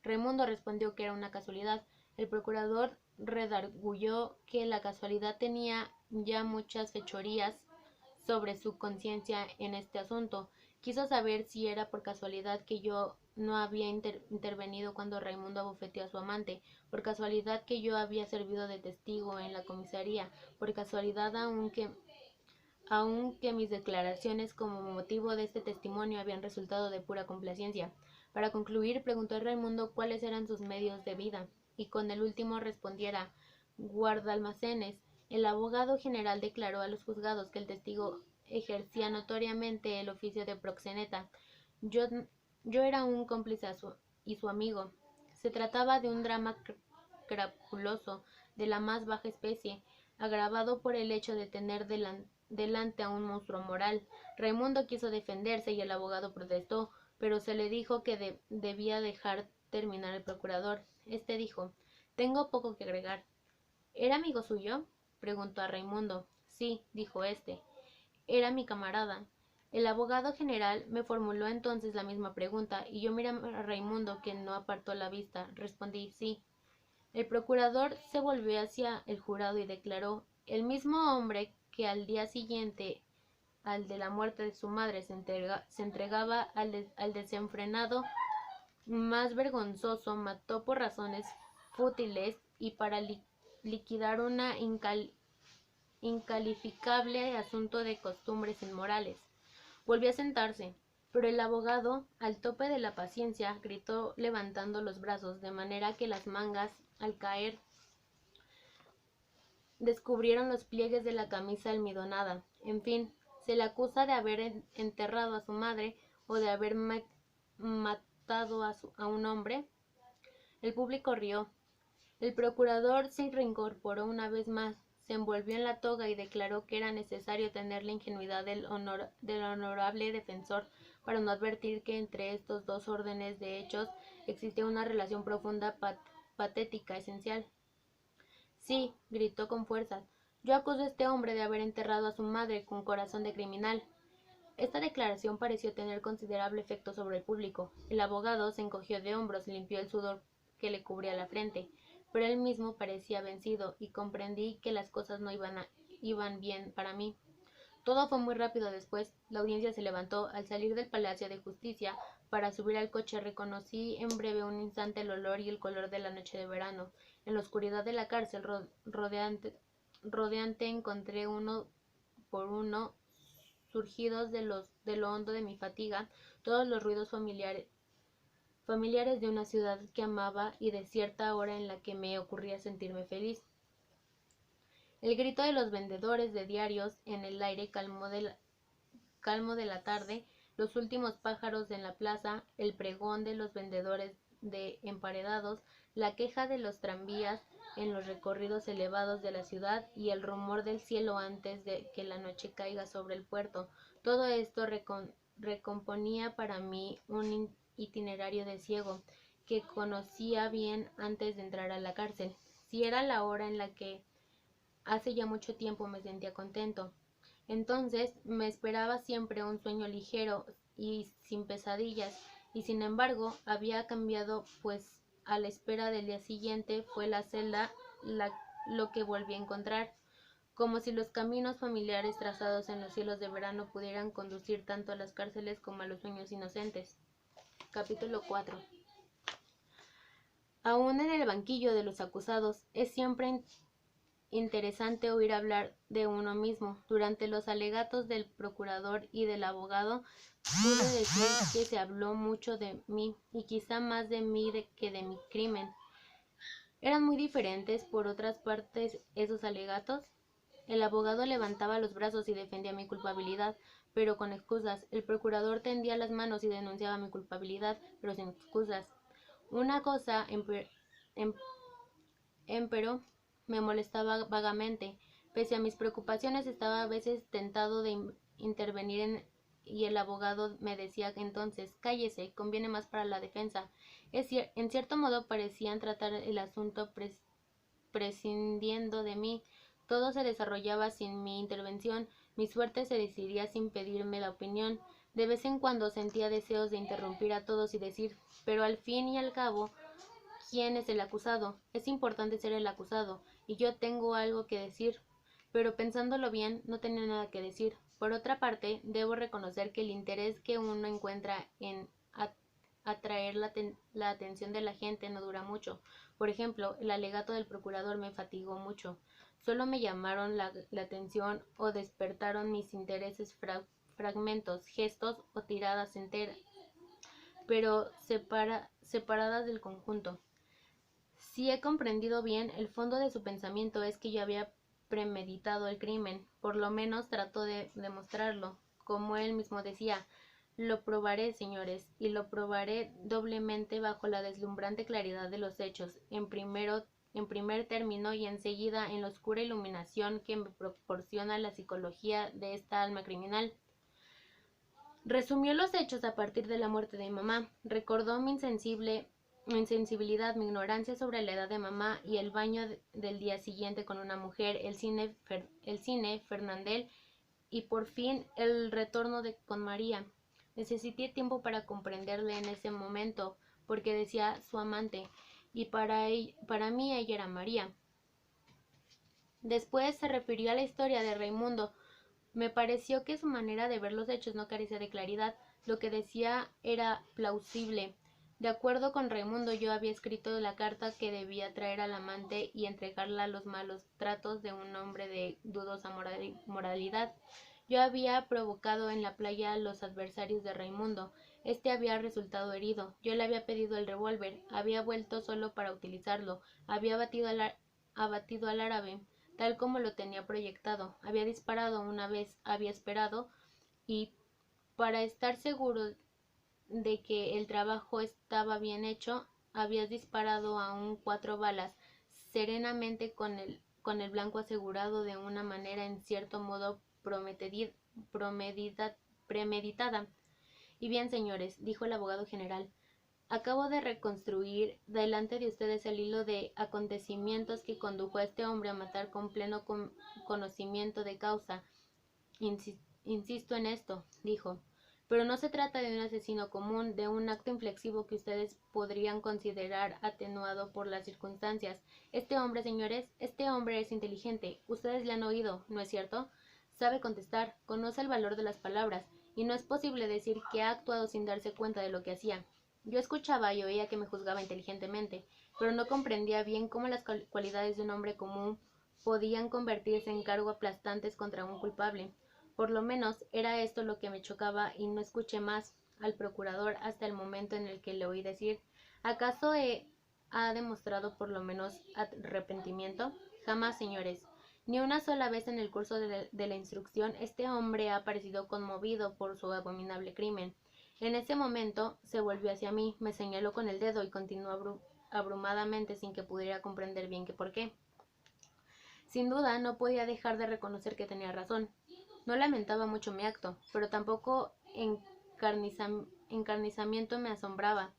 [SPEAKER 1] Raimundo respondió que era una casualidad. El procurador redarguyó que la casualidad tenía ya muchas fechorías sobre su conciencia en este asunto. Quiso saber si era por casualidad que yo no había intervenido cuando Raimundo abofeteó a su amante, por casualidad que yo había servido de testigo en la comisaría, por casualidad aunque mis declaraciones como motivo de este testimonio habían resultado de pura complacencia. Para concluir, preguntó a Raimundo cuáles eran sus medios de vida, y con el último respondiera guardalmacenes. El abogado general declaró a los juzgados que el testigo ejercía notoriamente el oficio de proxeneta. Yo, yo era un cómplice y su amigo. Se trataba de un drama crapuloso de la más baja especie, agravado por el hecho de tener delante a un monstruo moral. Raimundo quiso defenderse y el abogado protestó, pero se le dijo que debía dejar terminar el procurador. Este dijo: Tengo poco que agregar. ¿Era amigo suyo?, preguntó a Raimundo. Sí, dijo éste. Era mi camarada. El abogado general me formuló entonces la misma pregunta, y yo miré a Raimundo, que no apartó la vista. Respondí sí. El procurador se volvió hacia el jurado y declaró: el mismo hombre que al día siguiente al de la muerte de su madre se entregaba al desenfrenado más vergonzoso, mató por razones fútiles y para liquidar un incalificable asunto de costumbres inmorales. Volvió a sentarse, pero el abogado, al tope de la paciencia, gritó levantando los brazos, de manera que las mangas, al caer, descubrieron los pliegues de la camisa almidonada. En fin, se le acusa de haber enterrado a su madre o de haber matado a un hombre. El público rió. El procurador se reincorporó una vez más, se envolvió en la toga y declaró que era necesario tener la ingenuidad del honorable defensor para no advertir que entre estos dos órdenes de hechos existía una relación profunda, patética, esencial. Sí, gritó con fuerza, yo acuso a este hombre de haber enterrado a su madre con corazón de criminal. Esta declaración pareció tener considerable efecto sobre el público. El abogado se encogió de hombros y limpió el sudor que le cubría la frente, pero él mismo parecía vencido y comprendí que las cosas no iban bien para mí. Todo fue muy rápido después. La audiencia se levantó. Al salir del Palacio de Justicia para subir al coche reconocí en breve un instante el olor y el color de la noche de verano. En la oscuridad de la cárcel rodeante encontré uno por uno, surgidos de lo hondo de mi fatiga, todos los ruidos familiares de una ciudad que amaba y de cierta hora en la que me ocurría sentirme feliz. El grito de los vendedores de diarios en el aire calmo de la tarde, los últimos pájaros en la plaza, el pregón de los vendedores de emparedados, la queja de los tranvías en los recorridos elevados de la ciudad y el rumor del cielo antes de que la noche caiga sobre el puerto. Todo esto recomponía para mí un itinerario de ciego que conocía bien antes de entrar a la cárcel. Si era la hora en la que hace ya mucho tiempo me sentía contento. Entonces me esperaba siempre un sueño ligero y sin pesadillas, y sin embargo había cambiado, pues a la espera del día siguiente fue la celda lo que volví a encontrar, como si los caminos familiares trazados en los cielos de verano pudieran conducir tanto a las cárceles como a los sueños inocentes. Capítulo 4. Aún en el banquillo de los acusados es siempre interesante oír hablar de uno mismo. Durante los alegatos del procurador y del abogado pude decir que se habló mucho de mí y quizá más de mí que de mi crimen. ¿Eran muy diferentes por otras partes esos alegatos? El abogado levantaba los brazos y defendía mi culpabilidad, pero con excusas. El procurador tendía las manos y denunciaba mi culpabilidad, pero sin excusas. Una cosa, empero, me molestaba vagamente. Pese a mis preocupaciones, estaba a veces tentado de intervenir y el abogado me decía entonces, cállese, conviene más para la defensa. En cierto modo parecían tratar el asunto prescindiendo de mí. Todo se desarrollaba sin mi intervención, mi suerte se decidía sin pedirme la opinión. De vez en cuando sentía deseos de interrumpir a todos y decir, pero al fin y al cabo, ¿quién es el acusado? Es importante ser el acusado, y yo tengo algo que decir, pero pensándolo bien, no tenía nada que decir. Por otra parte, debo reconocer que el interés que uno encuentra en atraer la atención de la gente no dura mucho. Por ejemplo, el alegato del procurador me fatigó mucho. Solo me llamaron la atención o despertaron mis intereses fragmentos, gestos o tiradas enteras, pero separadas del conjunto. Si he comprendido bien, el fondo de su pensamiento es que yo había premeditado el crimen, por lo menos trató de demostrarlo. Como él mismo decía, lo probaré, señores, y lo probaré doblemente bajo la deslumbrante claridad de los hechos, en primer término y enseguida en la oscura iluminación que me proporciona la psicología de esta alma criminal. Resumió los hechos a partir de la muerte de mi mamá, recordó mi insensibilidad, mi ignorancia sobre la edad de mamá y el baño del día siguiente con una mujer, el cine, Fernandel y por fin el retorno con María. Necesité tiempo para comprenderle en ese momento, porque decía su amante, y para mí ella era María. Después se refirió a la historia de Raimundo. Me pareció que su manera de ver los hechos no carecía de claridad. Lo que decía era plausible. De acuerdo con Raimundo, yo había escrito la carta que debía traer al amante y entregarla a los malos tratos de un hombre de dudosa moralidad. Yo había provocado en la playa a los adversarios de Raimundo. Este había resultado herido. Yo le había pedido el revólver. Había vuelto solo para utilizarlo. Había abatido al árabe, tal como lo tenía proyectado. Había disparado una vez, había esperado, y para estar seguro de que el trabajo estaba bien hecho, habías disparado aún 4 balas, serenamente con el blanco asegurado de una manera en cierto modo premeditada. Y bien, señores, dijo el abogado general, acabo de reconstruir delante de ustedes el hilo de acontecimientos que condujo a este hombre a matar con pleno conocimiento de causa. Insisto en esto, dijo, pero no se trata de un asesino común, de un acto inflexivo que ustedes podrían considerar atenuado por las circunstancias. Este hombre, señores, este hombre es inteligente. Ustedes le han oído, ¿no es cierto? Sabe contestar, conoce el valor de las palabras, y no es posible decir que ha actuado sin darse cuenta de lo que hacía. Yo escuchaba y oía que me juzgaba inteligentemente, pero no comprendía bien cómo las cualidades de un hombre común podían convertirse en cargo aplastantes contra un culpable. Por lo menos era esto lo que me chocaba y no escuché más al procurador hasta el momento en el que le oí decir, ¿acaso ha demostrado por lo menos arrepentimiento? Jamás, señores. Ni una sola vez en el curso de la instrucción este hombre ha parecido conmovido por su abominable crimen. En ese momento se volvió hacia mí, me señaló con el dedo y continuó abrumadamente sin que pudiera comprender bien por qué. Sin duda no podía dejar de reconocer que tenía razón. No lamentaba mucho mi acto, pero tampoco encarnizamiento me asombraba.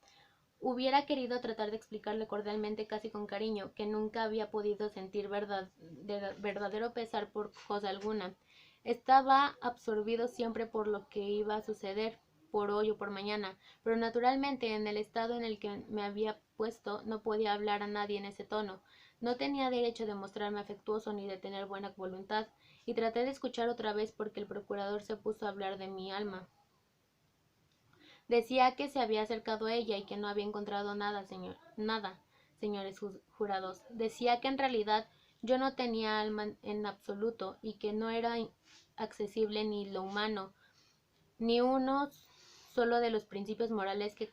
[SPEAKER 1] Hubiera querido tratar de explicarle cordialmente, casi con cariño, que nunca había podido sentir verdadero pesar por cosa alguna. Estaba absorbido siempre por lo que iba a suceder, por hoy o por mañana, pero naturalmente en el estado en el que me había puesto no podía hablar a nadie en ese tono. No tenía derecho de mostrarme afectuoso ni de tener buena voluntad, y traté de escuchar otra vez porque el procurador se puso a hablar de mi alma. Decía que se había acercado a ella y que no había encontrado nada, señores jurados. Decía que en realidad yo no tenía alma en absoluto y que no era accesible ni lo humano, ni uno solo de los principios morales que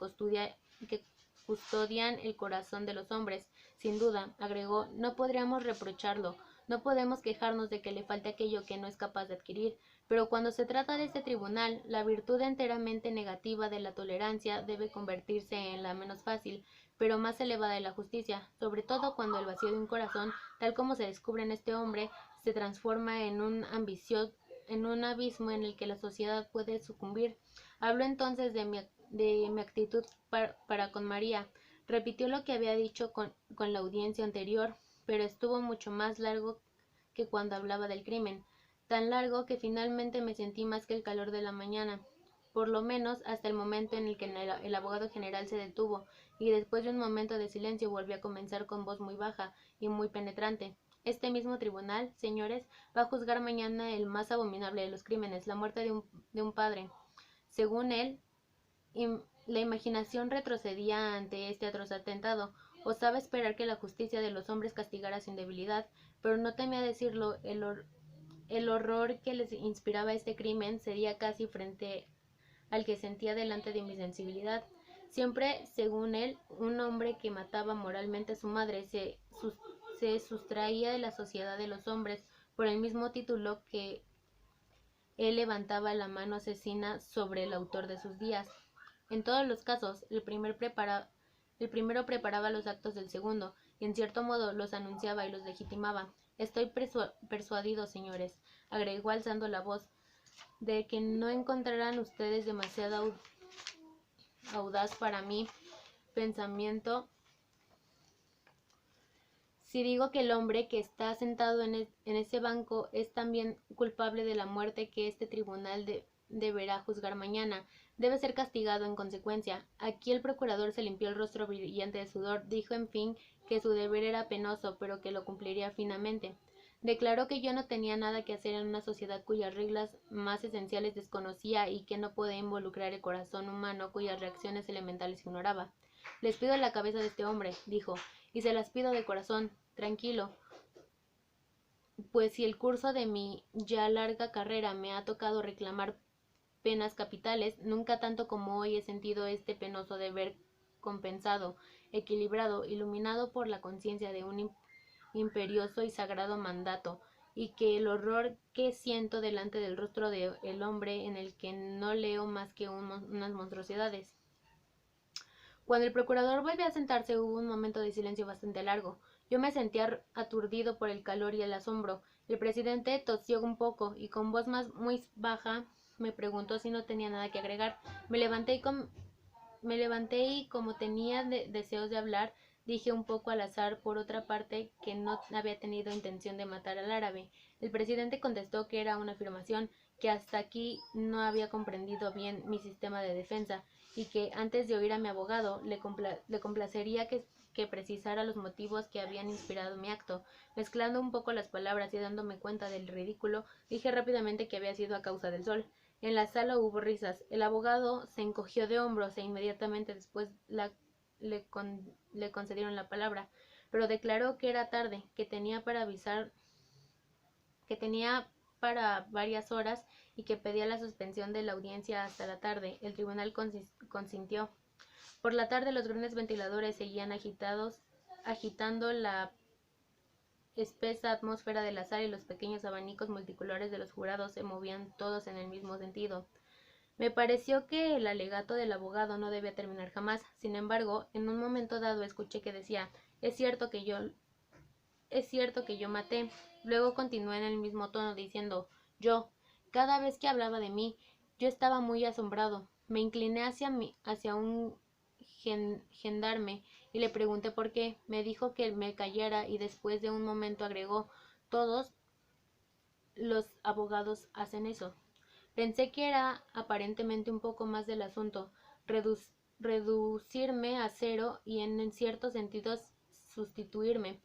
[SPEAKER 1] custodian el corazón de los hombres. Sin duda, agregó, no podríamos reprocharlo, no podemos quejarnos de que le falte aquello que no es capaz de adquirir, pero cuando se trata de este tribunal, la virtud enteramente negativa de la tolerancia debe convertirse en la menos fácil, pero más elevada de la justicia, sobre todo cuando el vacío de un corazón, tal como se descubre en este hombre, se transforma en un abismo en el que la sociedad puede sucumbir. Habló entonces de mi actitud para con María. Repitió lo que había dicho con la audiencia anterior, pero estuvo mucho más largo que cuando hablaba del crimen, tan largo que finalmente me sentí más que el calor de la mañana, por lo menos hasta el momento en el que el abogado general se detuvo, y después de un momento de silencio volvió a comenzar con voz muy baja y muy penetrante. Este mismo tribunal, señores, va a juzgar mañana el más abominable de los crímenes, la muerte de un padre. Según él, la imaginación retrocedía ante este atroz atentado. Osaba esperar que la justicia de los hombres castigara sin debilidad, pero no temía decirlo. El horror que les inspiraba este crimen sería casi frente al que sentía delante de mi sensibilidad. Siempre, según él, un hombre que mataba moralmente a su madre se sustraía de la sociedad de los hombres por el mismo título que él levantaba la mano asesina sobre el autor de sus días. En todos los casos, el primero preparaba los actos del segundo, y en cierto modo los anunciaba y los legitimaba. Estoy persuadido, señores, agregó alzando la voz, de que no encontrarán ustedes demasiado audaz para mi pensamiento si digo que el hombre que está sentado en ese banco es también culpable de la muerte que este tribunal deberá juzgar mañana. Debe ser castigado en consecuencia. Aquí el procurador se limpió el rostro brillante de sudor. Dijo, en fin, que su deber era penoso, pero que lo cumpliría finamente. Declaró que yo no tenía nada que hacer en una sociedad cuyas reglas más esenciales desconocía y que no podía involucrar el corazón humano cuyas reacciones elementales ignoraba. Les pido la cabeza de este hombre, dijo, y se las pido de corazón, tranquilo, pues si el curso de mi ya larga carrera me ha tocado reclamar penas capitales, nunca tanto como hoy he sentido este penoso deber compensado, equilibrado, iluminado por la conciencia de un imperioso y sagrado mandato, y que el horror que siento delante del rostro del hombre en el que no leo más que unas monstruosidades. Cuando el procurador volvió a sentarse hubo un momento de silencio bastante largo. Yo me sentía aturdido por el calor y el asombro. El presidente tosió un poco y con voz muy baja me preguntó si no tenía nada que agregar. Me levanté y como tenía deseos de hablar, dije un poco al azar, por otra parte, que no había tenido intención de matar al árabe. El presidente contestó que era una afirmación, que hasta aquí no había comprendido bien mi sistema de defensa y que antes de oír a mi abogado le complacería que precisara los motivos que habían inspirado mi acto. Mezclando un poco las palabras y dándome cuenta del ridículo, dije rápidamente que había sido a causa del sol. En la sala hubo risas. El abogado se encogió de hombros e inmediatamente después le concedieron la palabra, pero declaró que era tarde, que tenía para varias horas y que pedía la suspensión de la audiencia hasta la tarde. El tribunal consintió. Por la tarde los grandes ventiladores seguían agitando la espesa atmósfera de la sala y los pequeños abanicos multicolores de los jurados se movían todos en el mismo sentido. Me pareció que el alegato del abogado no debía terminar jamás. Sin embargo, en un momento dado escuché que decía, es cierto que yo maté. Luego continuó en el mismo tono diciendo, yo. Cada vez que hablaba de mí, yo estaba muy asombrado. Me incliné hacia un gendarme y le pregunté por qué. Me dijo que me callara y después de un momento agregó, todos los abogados hacen eso. Pensé que era aparentemente un poco más del asunto, reducirme a cero y en ciertos sentidos sustituirme,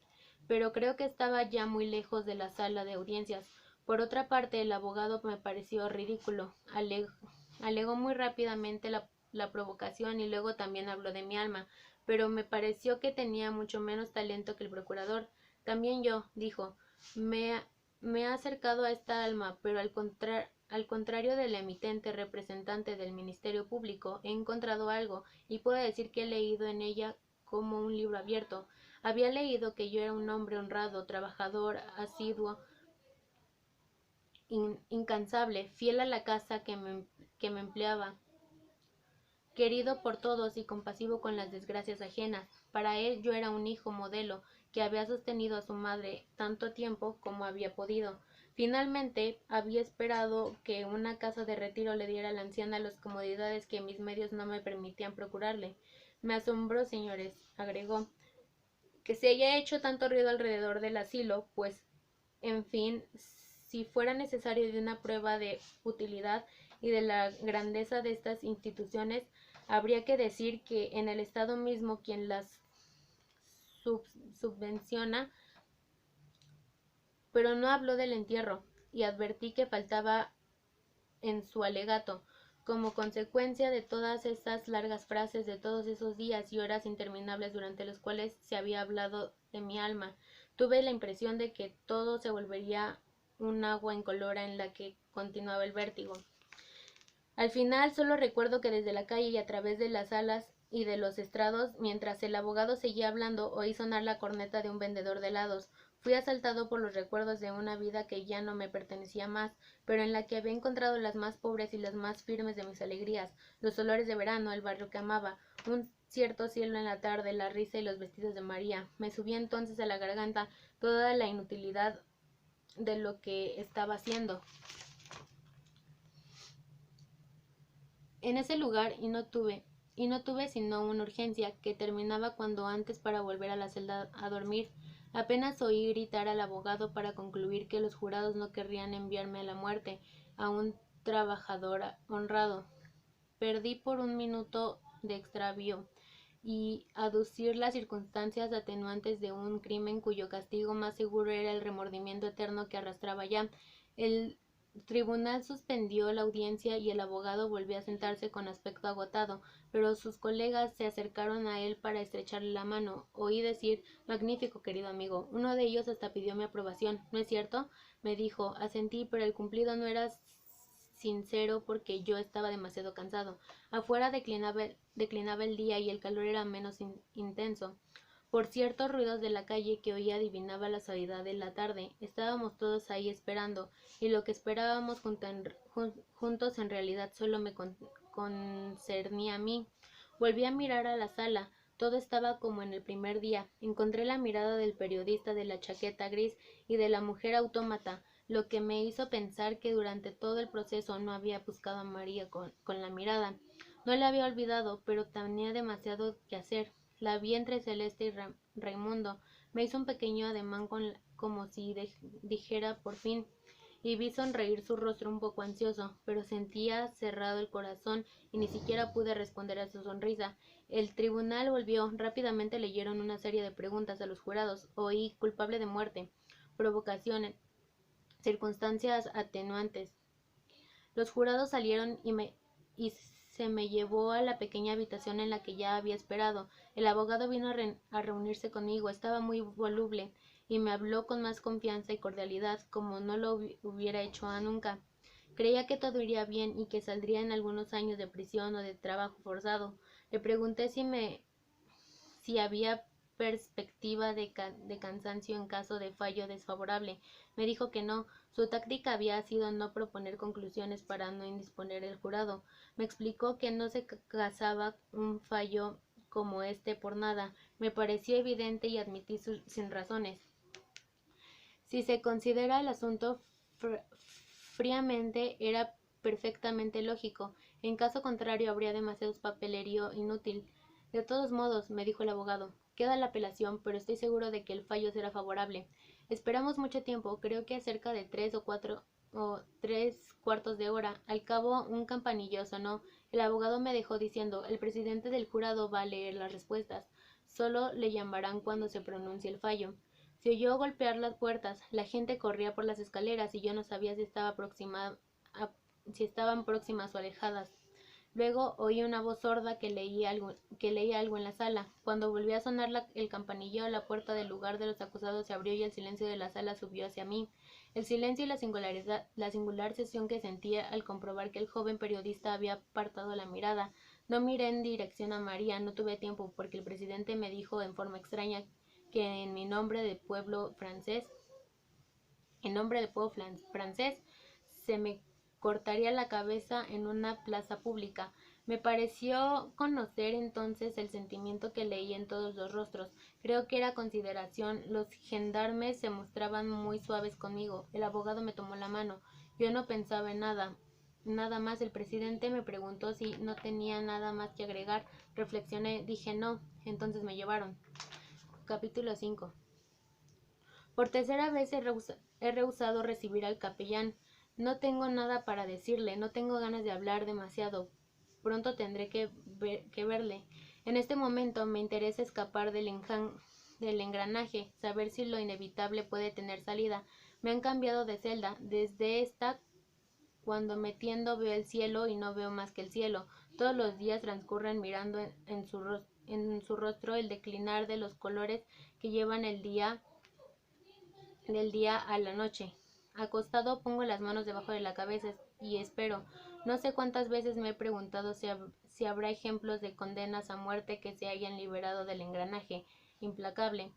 [SPEAKER 1] pero creo que estaba ya muy lejos de la sala de audiencias. Por otra parte, el abogado me pareció ridículo. Alegó muy rápidamente la provocación y luego también habló de mi alma, pero me pareció que tenía mucho menos talento que el procurador. También yo, dijo, me, me ha acercado a esta alma, pero al contrario del emitente representante del Ministerio Público, he encontrado algo, y puedo decir que he leído en ella como un libro abierto. Había leído que yo era un hombre honrado, trabajador, asiduo, incansable, fiel a la casa que me empleaba, querido por todos y compasivo con las desgracias ajenas. Para él yo era un hijo modelo, que había sostenido a su madre tanto tiempo como había podido. Finalmente, había esperado que una casa de retiro le diera a la anciana las comodidades que mis medios no me permitían procurarle. Me asombró, señores, agregó, que se haya hecho tanto ruido alrededor del asilo, pues, en fin, si fuera necesario de una prueba de utilidad y de la grandeza de estas instituciones, habría que decir que en el Estado mismo quien las subvenciona, pero no habló del entierro, y advertí que faltaba en su alegato. Como consecuencia de todas esas largas frases, de todos esos días y horas interminables durante los cuales se había hablado de mi alma, tuve la impresión de que todo se volvería un agua incolora en la que continuaba el vértigo. Al final solo recuerdo que desde la calle y a través de las salas y de los estrados, mientras el abogado seguía hablando, oí sonar la corneta de un vendedor de helados. Fui asaltado por los recuerdos de una vida que ya no me pertenecía más, pero en la que había encontrado las más pobres y las más firmes de mis alegrías, los olores de verano, el barrio que amaba, un cierto cielo en la tarde, la risa y los vestidos de María. Me subía entonces a la garganta toda la inutilidad de lo que estaba haciendo en ese lugar y no tuve sino una urgencia que terminaba cuando antes para volver a la celda a dormir. Apenas oí gritar al abogado para concluir que los jurados no querrían enviarme a la muerte, a un trabajador honrado. Perdí por un minuto de extravío y aducir las circunstancias atenuantes de un crimen cuyo castigo más seguro era el remordimiento eterno que arrastraba ya. El tribunal suspendió la audiencia y el abogado volvió a sentarse con aspecto agotado, pero sus colegas se acercaron a él para estrecharle la mano. Oí decir, magnífico, querido amigo. Uno de ellos hasta pidió mi aprobación. ¿No es cierto? Me dijo. Asentí, pero el cumplido no era sincero porque yo estaba demasiado cansado. Afuera declinaba el día y el calor era menos intenso. Por ciertos ruidos de la calle que oía adivinaba la suavidad de la tarde. Estábamos todos ahí esperando, y lo que esperábamos juntos en realidad solo me concernía a mí. Volví a mirar a la sala. Todo estaba como en el primer día. Encontré la mirada del periodista, de la chaqueta gris y de la mujer autómata, lo que me hizo pensar que durante todo el proceso no había buscado a María con la mirada. No la había olvidado, pero tenía demasiado que hacer. La vi entre Celeste y Raimundo. Me hizo un pequeño ademán como si dijera por fin, y vi sonreír su rostro un poco ansioso, pero sentía cerrado el corazón y ni siquiera pude responder a su sonrisa. El tribunal volvió. Rápidamente leyeron una serie de preguntas a los jurados. Oí culpable de muerte, provocación, circunstancias atenuantes. Los jurados salieron y se me llevó a la pequeña habitación en la que ya había esperado. El abogado vino a reunirse conmigo. Estaba muy voluble y me habló con más confianza y cordialidad, como no lo hubiera hecho nunca. Creía que todo iría bien y que saldría en algunos años de prisión o de trabajo forzado. Le pregunté si había perspectiva de cansancio en caso de fallo desfavorable. Me dijo que no. Su táctica había sido no proponer conclusiones para no indisponer el jurado. Me explicó que no se casaba un fallo como este por nada. Me pareció evidente y admití sin razones. Si se considera el asunto fríamente, era perfectamente lógico. En caso contrario, habría demasiado papelerío inútil. De todos modos, me dijo el abogado, queda la apelación, pero estoy seguro de que el fallo será favorable. Esperamos mucho tiempo, creo que cerca de 3 de hora. Al cabo, un campanillo sonó. El abogado me dejó diciendo, el presidente del jurado va a leer las respuestas. Solo le llamarán cuando se pronuncie el fallo. Se oyó golpear las puertas. La gente corría por las escaleras y yo no sabía si estaban próximas o alejadas. Luego oí una voz sorda que leía algo en la sala. Cuando volvió a sonar el campanillo, la puerta del lugar de los acusados se abrió y el silencio de la sala subió hacia mí. El silencio y la singular sensación que sentía al comprobar que el joven periodista había apartado la mirada. No miré en dirección a María, no tuve tiempo, porque el presidente me dijo en forma extraña que en nombre del pueblo francés, se me cortaría la cabeza en una plaza pública. Me pareció conocer entonces el sentimiento que leí en todos los rostros. Creo que era consideración. Los gendarmes se mostraban muy suaves conmigo. El abogado me tomó la mano. Yo no pensaba en nada más. El presidente me preguntó si no tenía nada más que agregar. Reflexioné, dije no. Entonces me llevaron. Capítulo 5. Por tercera vez he rehusado recibir al capellán. No tengo nada para decirle, no tengo ganas de hablar demasiado. Pronto tendré que verle. En este momento me interesa escapar del engranaje, saber si lo inevitable puede tener salida. Me han cambiado de celda. Desde esta, cuando me tiendo, veo el cielo y no veo más que el cielo. Todos los días transcurren mirando en su rostro el declinar de los colores que llevan del día a la noche. Acostado pongo las manos debajo de la cabeza y espero. No sé cuántas veces me he preguntado si habrá ejemplos de condenas a muerte que se hayan liberado del engranaje implacable.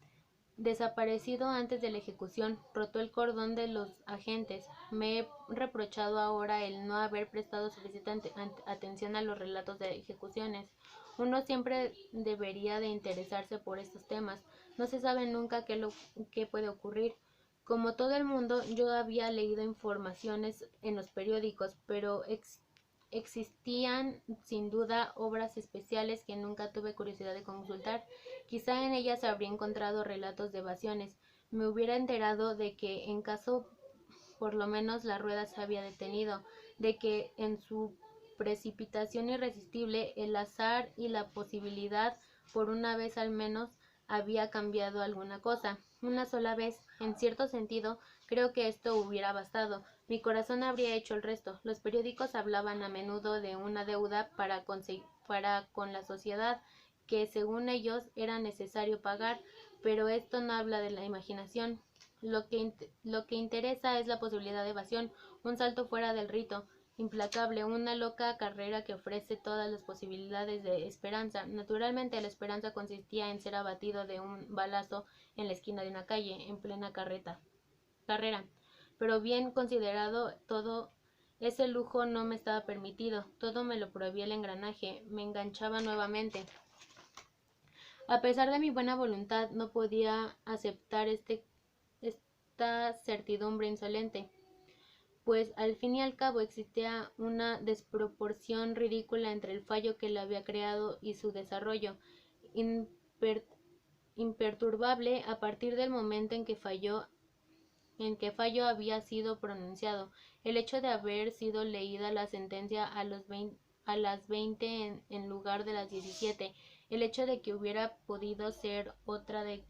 [SPEAKER 1] Desaparecido antes de la ejecución, roto el cordón de los agentes. Me he reprochado ahora el no haber prestado suficiente atención a los relatos de ejecuciones. Uno siempre debería de interesarse por estos temas. No se sabe nunca qué puede ocurrir. Como todo el mundo, yo había leído informaciones en los periódicos, pero existían sin duda obras especiales que nunca tuve curiosidad de consultar. Quizá en ellas habría encontrado relatos de evasiones. Me hubiera enterado de que en caso por lo menos la rueda se había detenido, de que en su precipitación irresistible el azar y la posibilidad, por una vez al menos, había cambiado alguna cosa. Una sola vez, en cierto sentido, creo que esto hubiera bastado. Mi corazón habría hecho el resto. Los periódicos hablaban a menudo de una deuda para con la sociedad que, según ellos, era necesario pagar, pero esto no habla de la imaginación. Lo que interesa es la posibilidad de evasión, un salto fuera del rito, implacable, una loca carrera que ofrece todas las posibilidades de esperanza. Naturalmente, la esperanza consistía en ser abatido de un balazo en la esquina de una calle, en plena carrera. Pero bien considerado todo Ese lujo no me estaba permitido, todo me lo prohibía el engranaje, me enganchaba nuevamente. A pesar de mi buena voluntad, no podía aceptar esta certidumbre insolente, pues al fin y al cabo existía una desproporción ridícula entre el fallo que lo había creado y su desarrollo imper- imperturbable a partir del momento en que fallo había sido pronunciado. El hecho de haber sido leída la sentencia a las 20 en lugar de las 17, el hecho de que hubiera podido ser otra, de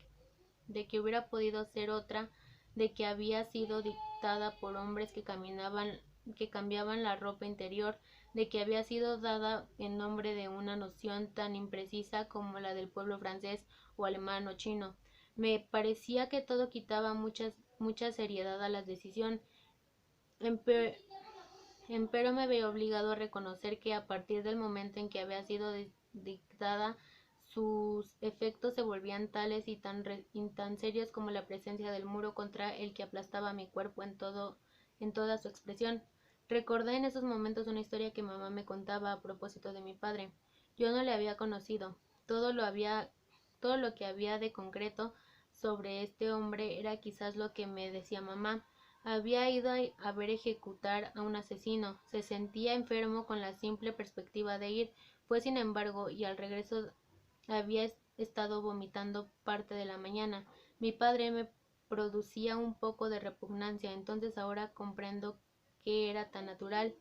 [SPEAKER 1] que hubiera podido ser otra, de que había sido dictada por hombres que cambiaban la ropa interior, de que había sido dada en nombre de una noción tan imprecisa como la del pueblo francés o alemán o chino. Me parecía que todo quitaba mucha seriedad a la decisión. Empero me veía obligado a reconocer que a partir del momento en que había sido dictada, sus efectos se volvían tales y tan serios como la presencia del muro contra el que aplastaba mi cuerpo en toda su expresión. Recordé en esos momentos una historia que mamá me contaba a propósito de mi padre. Yo no le había conocido. Todo lo que había de concreto sobre este hombre era quizás lo que me decía mamá. Había ido a ver ejecutar a un asesino. Se sentía enfermo con la simple perspectiva de ir. Fue sin embargo, y al regreso había estado vomitando parte de la mañana. Mi padre me producía un poco de repugnancia, entonces ahora comprendo que era tan natural.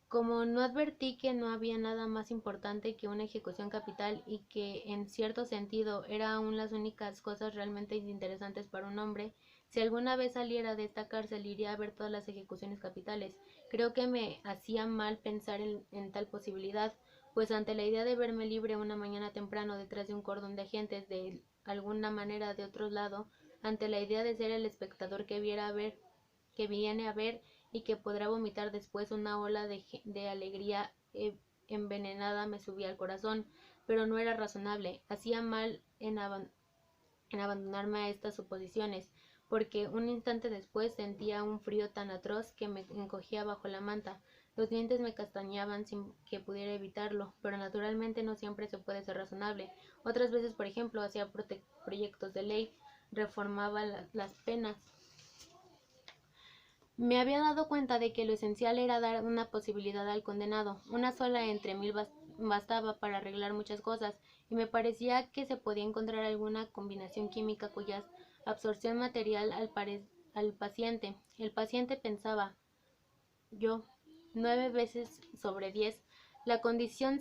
[SPEAKER 1] Como no advertí que no había nada más importante que una ejecución capital y que en cierto sentido era aún las únicas cosas realmente interesantes para un hombre, si alguna vez saliera de esta cárcel iría a ver todas las ejecuciones capitales. Creo que me hacía mal pensar en tal posibilidad, pues ante la idea de verme libre una mañana temprano detrás de un cordón de agentes de alguna manera de otro lado, ante la idea de ser el espectador que viene a ver y que podrá vomitar después, una ola de alegría envenenada me subía al corazón, pero no era razonable. Hacía mal en abandonarme a estas suposiciones, porque un instante después sentía un frío tan atroz que me encogía bajo la manta. Los dientes me castañaban sin que pudiera evitarlo, pero naturalmente no siempre se puede ser razonable. Otras veces, por ejemplo, hacía proyectos de ley, reformaba las penas. Me había dado cuenta de que lo esencial era dar una posibilidad al condenado. Una sola entre mil bastaba para arreglar muchas cosas, y me parecía que se podía encontrar alguna combinación química cuya absorción material al paciente. El paciente pensaba, yo, 9 veces sobre 10. La condición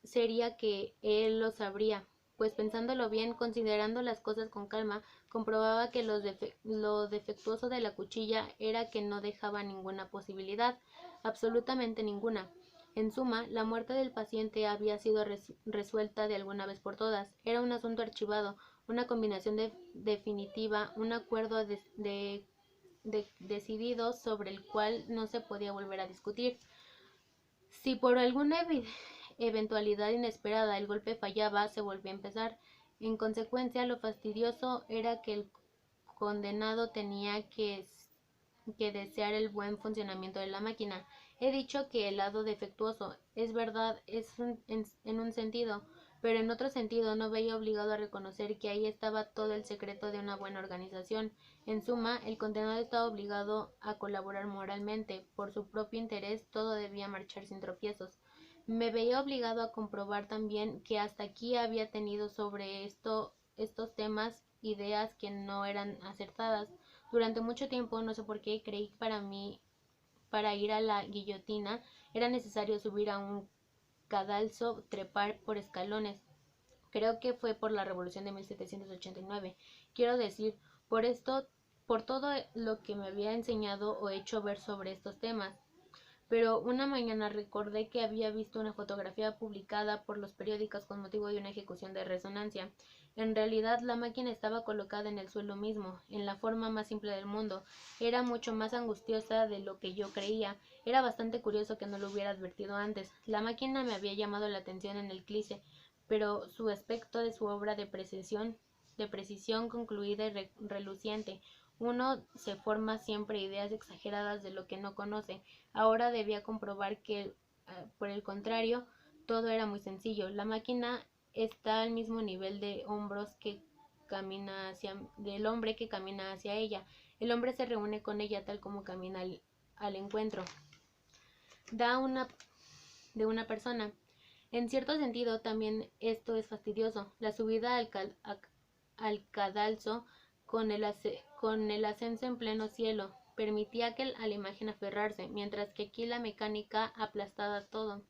[SPEAKER 1] sería que él lo sabría, pues pensándolo bien, considerando las cosas con calma, comprobaba que lo defectuoso de la cuchilla era que no dejaba ninguna posibilidad, absolutamente ninguna. En suma, la muerte del paciente había sido resuelta de alguna vez por todas. Era un asunto archivado, una combinación definitiva, un acuerdo decidido sobre el cual no se podía volver a discutir. Si por alguna eventualidad inesperada el golpe fallaba, se volvía a empezar. En consecuencia, lo fastidioso era que el condenado tenía que desear el buen funcionamiento de la máquina. He dicho que el lado defectuoso, es verdad, en un sentido, pero en otro sentido no veía obligado a reconocer que ahí estaba todo el secreto de una buena organización. En suma, el condenado estaba obligado a colaborar moralmente. Por su propio interés todo debía marchar sin tropiezos. Me veía obligado a comprobar también que hasta aquí había tenido sobre estos temas ideas que no eran acertadas. Durante mucho tiempo, no sé por qué, creí que para ir a la guillotina, era necesario subir a un cadalso, trepar por escalones. Creo que fue por la revolución de 1789. Quiero decir, por todo lo que me había enseñado o hecho ver sobre estos temas. Pero una mañana recordé que había visto una fotografía publicada por los periódicos con motivo de una ejecución de resonancia. En realidad, la máquina estaba colocada en el suelo mismo, en la forma más simple del mundo. Era mucho más angustiosa de lo que yo creía. Era bastante curioso que no lo hubiera advertido antes. La máquina me había llamado la atención en el clice, pero su aspecto de su obra de precisión concluida y reluciente, Uno se forma siempre ideas exageradas de lo que no conoce. Ahora debía comprobar que, por el contrario, todo era muy sencillo. La máquina está al mismo nivel de hombros que del hombre que camina hacia ella. El hombre se reúne con ella tal como camina al encuentro da una de una persona. En cierto sentido, también esto es fastidioso. La subida al cadalso con el ascenso en pleno cielo permitía a la imagen aferrarse, mientras que aquí la mecánica aplastaba todo.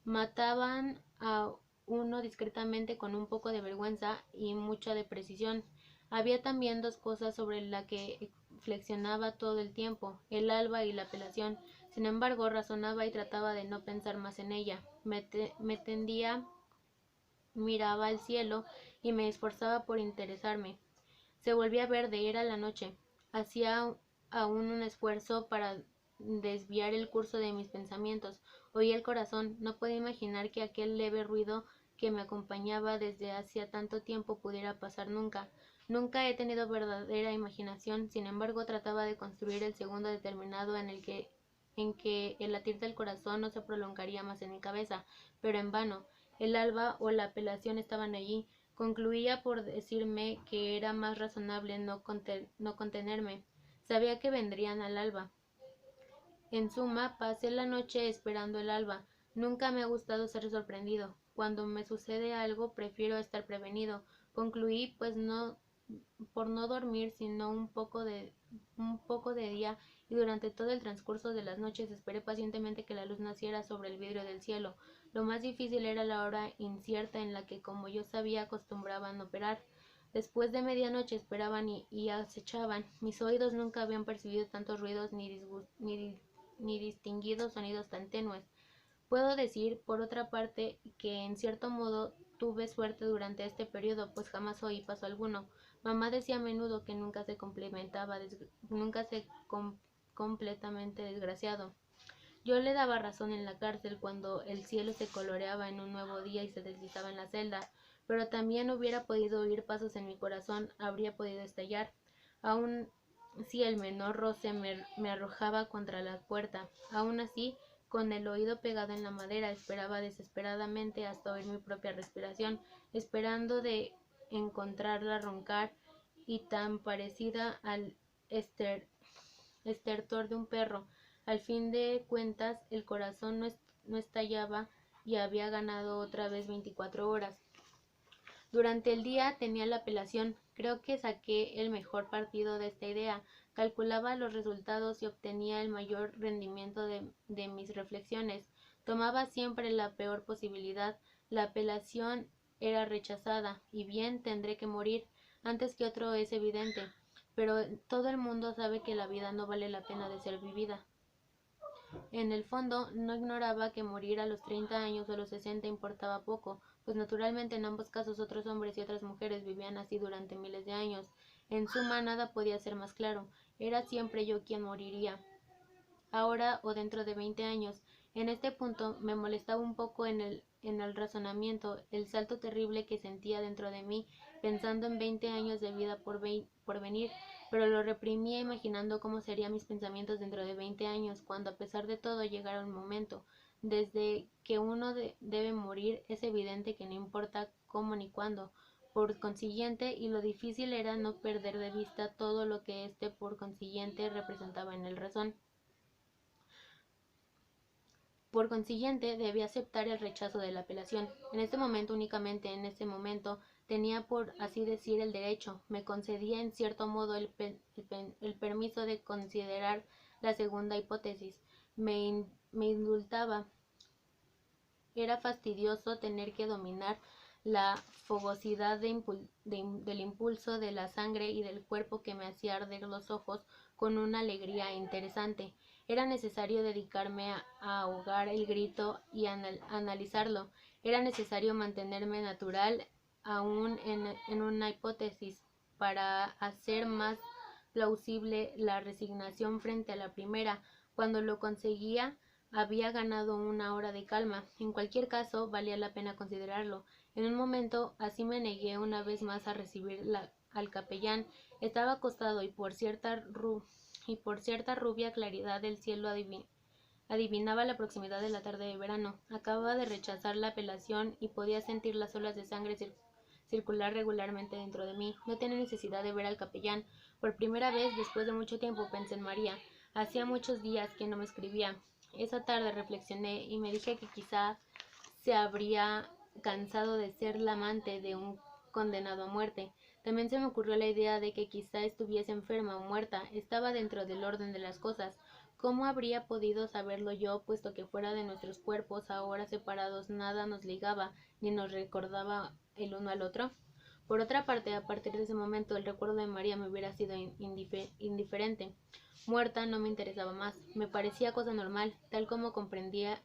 [SPEAKER 1] Mataban a uno discretamente con un poco de vergüenza y mucha de precisión. Había también dos cosas sobre las que flexionaba todo el tiempo, el alba y la apelación. Sin embargo, razonaba y trataba de no pensar más en ella. Me tendía, miraba al cielo y me esforzaba por interesarme. Se volvía verde, era la noche. Hacía aún un esfuerzo para desviar el curso de mis pensamientos. Oía el corazón. No podía imaginar que aquel leve ruido que me acompañaba desde hacía tanto tiempo pudiera pasar nunca. Nunca he tenido verdadera imaginación, sin embargo trataba de construir el segundo determinado en que el latir del corazón no se prolongaría más en mi cabeza, pero en vano. El alba o la apelación estaban allí. Concluía por decirme que era más razonable no contenerme. Sabía que vendrían al alba. En suma, pasé la noche esperando el alba. Nunca me ha gustado ser sorprendido. Cuando me sucede algo, prefiero estar prevenido. Concluí, pues no, por no dormir sino un poco de día, y durante todo el transcurso de las noches esperé pacientemente que la luz naciera sobre el vidrio del cielo. Lo más difícil era la hora incierta en la que, como yo sabía, acostumbraban operar. Después de medianoche esperaban y acechaban. Mis oídos nunca habían percibido tantos ruidos ni distinguido sonidos tan tenues. Puedo decir, por otra parte, que en cierto modo tuve suerte durante este periodo, pues jamás oí paso alguno. Mamá decía a menudo que nunca se completamente desgraciado. Yo le daba razón en la cárcel cuando el cielo se coloreaba en un nuevo día y se deslizaba en la celda, pero también hubiera podido oír pasos en mi corazón, habría podido estallar. Aun si el menor roce me arrojaba contra la puerta, aún así, con el oído pegado en la madera, esperaba desesperadamente hasta oír mi propia respiración, esperando de encontrarla roncar y tan parecida al estertor de un perro. Al fin de cuentas, el corazón no estallaba y había ganado otra vez 24 horas. Durante el día tenía la apelación. Creo que saqué el mejor partido de esta idea. Calculaba los resultados y obtenía el mayor rendimiento de mis reflexiones. Tomaba siempre la peor posibilidad. La apelación era rechazada, y bien tendré que morir antes que otro, es evidente. Pero todo el mundo sabe que la vida no vale la pena de ser vivida. En el fondo, no ignoraba que morir a los 30 años o a los 60 importaba poco, pues naturalmente en ambos casos otros hombres y otras mujeres vivían así durante miles de años. En suma, nada podía ser más claro. Era siempre yo quien moriría, ahora o dentro de 20 años. En este punto me molestaba un poco en el razonamiento el salto terrible que sentía dentro de mí, pensando en 20 años de vida por venir, pero lo reprimía imaginando cómo serían mis pensamientos dentro de 20 años, cuando a pesar de todo llegara un momento. Desde que uno debe morir, es evidente que no importa cómo ni cuándo. Por consiguiente, y lo difícil era no perder de vista todo lo que por consiguiente representaba en el razón. Por consiguiente, debía aceptar el rechazo de la apelación. En este momento, únicamente en este momento, tenía, por así decir, el derecho. Me concedía en cierto modo el permiso de considerar la segunda hipótesis. Me indultaba. Era fastidioso tener que dominar la fogosidad del impulso de la sangre y del cuerpo que me hacía arder los ojos con una alegría interesante. Era necesario dedicarme a ahogar el grito y analizarlo. Era necesario mantenerme natural aún en una hipótesis para hacer más plausible la resignación frente a la primera. Cuando lo conseguía, había ganado una hora de calma. En cualquier caso, valía la pena considerarlo. En un momento, así me negué una vez más a recibir al capellán, Estaba acostado y por cierta rubia claridad del cielo adivinaba la proximidad de la tarde de verano. Acababa de rechazar la apelación y podía sentir las olas de sangre circular regularmente dentro de mí. No tenía necesidad de ver al capellán. Por primera vez, después de mucho tiempo, pensé en María. Hacía muchos días que no me escribía. Esa tarde reflexioné y me dije que quizá se habría cansado de ser la amante de un condenado a muerte. También se me ocurrió la idea de que quizá estuviese enferma o muerta. Estaba dentro del orden de las cosas. ¿Cómo habría podido saberlo yo, puesto que fuera de nuestros cuerpos, ahora separados, nada nos ligaba ni nos recordaba el uno al otro? Por otra parte, a partir de ese momento, el recuerdo de María me hubiera sido indiferente. Muerta no me interesaba más. Me parecía cosa normal, tal como comprendía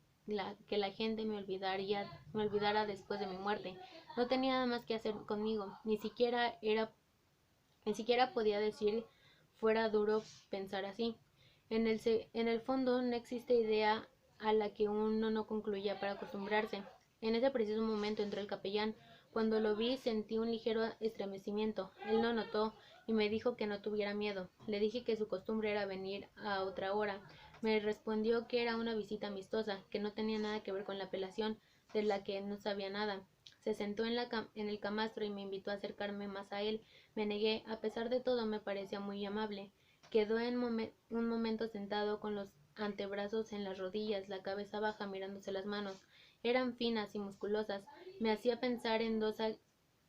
[SPEAKER 1] que la gente me olvidara después de mi muerte. No tenía nada más que hacer conmigo. Ni siquiera podía decir fuera duro pensar así. En el fondo no existe idea a la que uno no concluya para acostumbrarse. En ese preciso momento entró el capellán. Cuando lo vi sentí un ligero estremecimiento. Él lo notó y me dijo que no tuviera miedo. Le dije que su costumbre era venir a otra hora. Me respondió que era una visita amistosa, que no tenía nada que ver con la apelación, de la que no sabía nada. Se sentó en el camastro y me invitó a acercarme más a él. Me negué. A pesar de todo me parecía muy amable. Quedó un momento sentado con los antebrazos en las rodillas, la cabeza baja, mirándose las manos. Eran finas y musculosas. Me hacía pensar en dos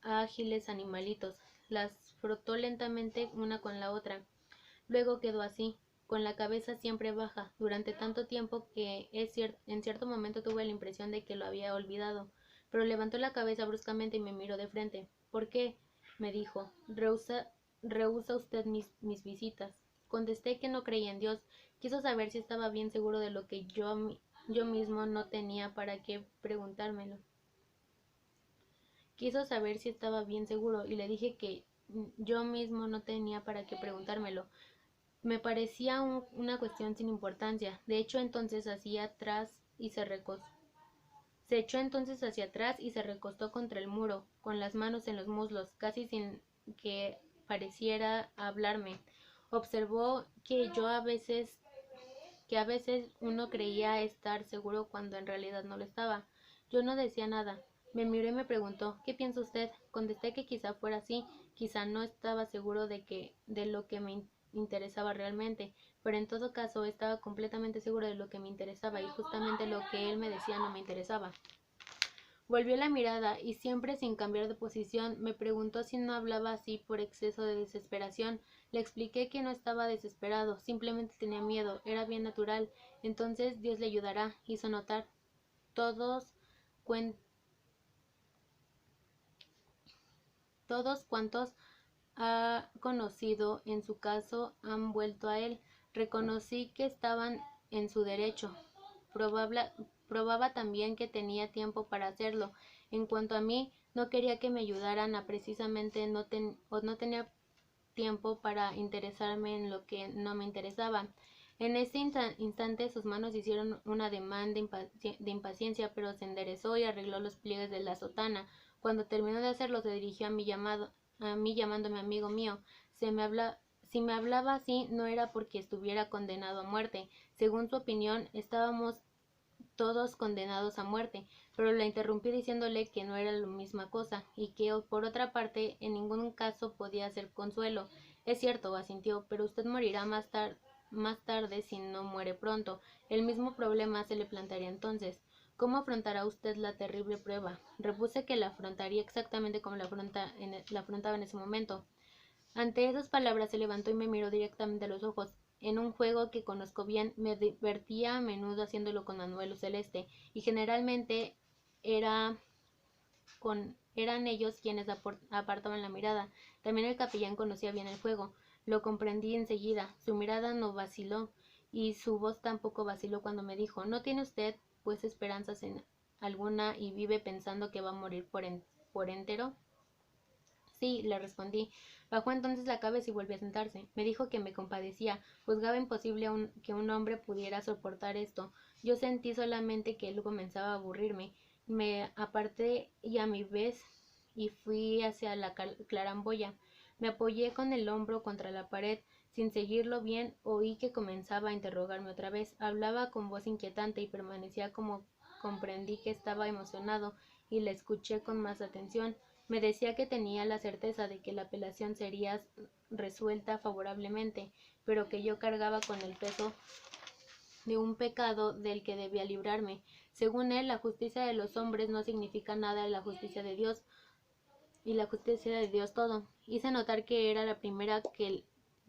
[SPEAKER 1] ágiles animalitos. Las frotó lentamente una con la otra. Luego quedó así, con la cabeza siempre baja, durante tanto tiempo que en cierto momento tuve la impresión de que lo había olvidado. Pero levantó la cabeza bruscamente y me miró de frente. ¿Por qué? Me dijo. Rehúsa usted mis visitas. Contesté que no creía en Dios. Quiso saber si estaba bien seguro de lo que yo mismo no tenía para qué preguntármelo. Quiso saber si estaba bien seguro y le dije que yo mismo no tenía para qué preguntármelo. Me parecía una cuestión sin importancia. De hecho, entonces hacia atrás y se echó entonces hacia atrás y se recostó contra el muro, con las manos en los muslos, casi sin que pareciera hablarme. Observó que a veces uno creía estar seguro cuando en realidad no lo estaba. Yo no decía nada. Me miró y me preguntó, ¿qué piensa usted? Contesté que quizá fuera así, quizá no estaba seguro de lo que me interesaba realmente, pero en todo caso estaba completamente seguro de lo que me interesaba y justamente lo que él me decía no me interesaba. Volvió la mirada y siempre sin cambiar de posición me preguntó si no hablaba así por exceso de desesperación. Le expliqué que no estaba desesperado, simplemente tenía miedo, era bien natural. Entonces Dios le ayudará, hizo notar. Todos, cuen- todos cuantos ha conocido en su caso han vuelto a él. Reconocí que estaban en su derecho. Probable, Probaba también que tenía tiempo para hacerlo. En cuanto a mí, no quería que me ayudaran a precisamente no tenía tiempo para interesarme en lo que no me interesaba. En ese instante sus manos hicieron un ademán de impaciencia, pero se enderezó y arregló los pliegues de la sotana. Cuando terminó de hacerlo, se dirigió a mí llamándome amigo mío. Si me hablaba así, no era porque estuviera condenado a muerte. Según su opinión, estábamos todos condenados a muerte, pero la interrumpí diciéndole que no era la misma cosa, y que por otra parte en ningún caso podía ser consuelo. Es cierto, asintió, pero usted morirá más tarde si no muere pronto. El mismo problema se le plantearía entonces. ¿Cómo afrontará usted la terrible prueba? Repuse que la afrontaría exactamente como la afrontaba en ese momento. Ante esas palabras se levantó y me miró directamente a los ojos. En un juego que conozco bien, me divertía a menudo haciéndolo con Manuelo Celeste, y generalmente era eran ellos quienes apartaban la mirada. También el capellán conocía bien el juego. Lo comprendí enseguida. Su mirada no vaciló, y su voz tampoco vaciló cuando me dijo, ¿no tiene usted, pues, esperanzas en alguna y vive pensando que va a morir por entero? Sí, le respondí. Bajó entonces la cabeza y volvió a sentarse. Me dijo que me compadecía. Juzgaba imposible que un hombre pudiera soportar esto. Yo sentí solamente que él comenzaba a aburrirme. Me aparté y a mi vez y fui hacia la claramboya. Me apoyé con el hombro contra la pared. Sin seguirlo bien, oí que comenzaba a interrogarme otra vez. Hablaba con voz inquietante y permanecía como comprendí que estaba emocionado y le escuché con más atención. Me decía que tenía la certeza de que la apelación sería resuelta favorablemente, pero que yo cargaba con el peso de un pecado del que debía librarme. Según él, la justicia de los hombres no significa nada en la justicia de Dios, y la justicia de Dios todo. Hice notar que era la primera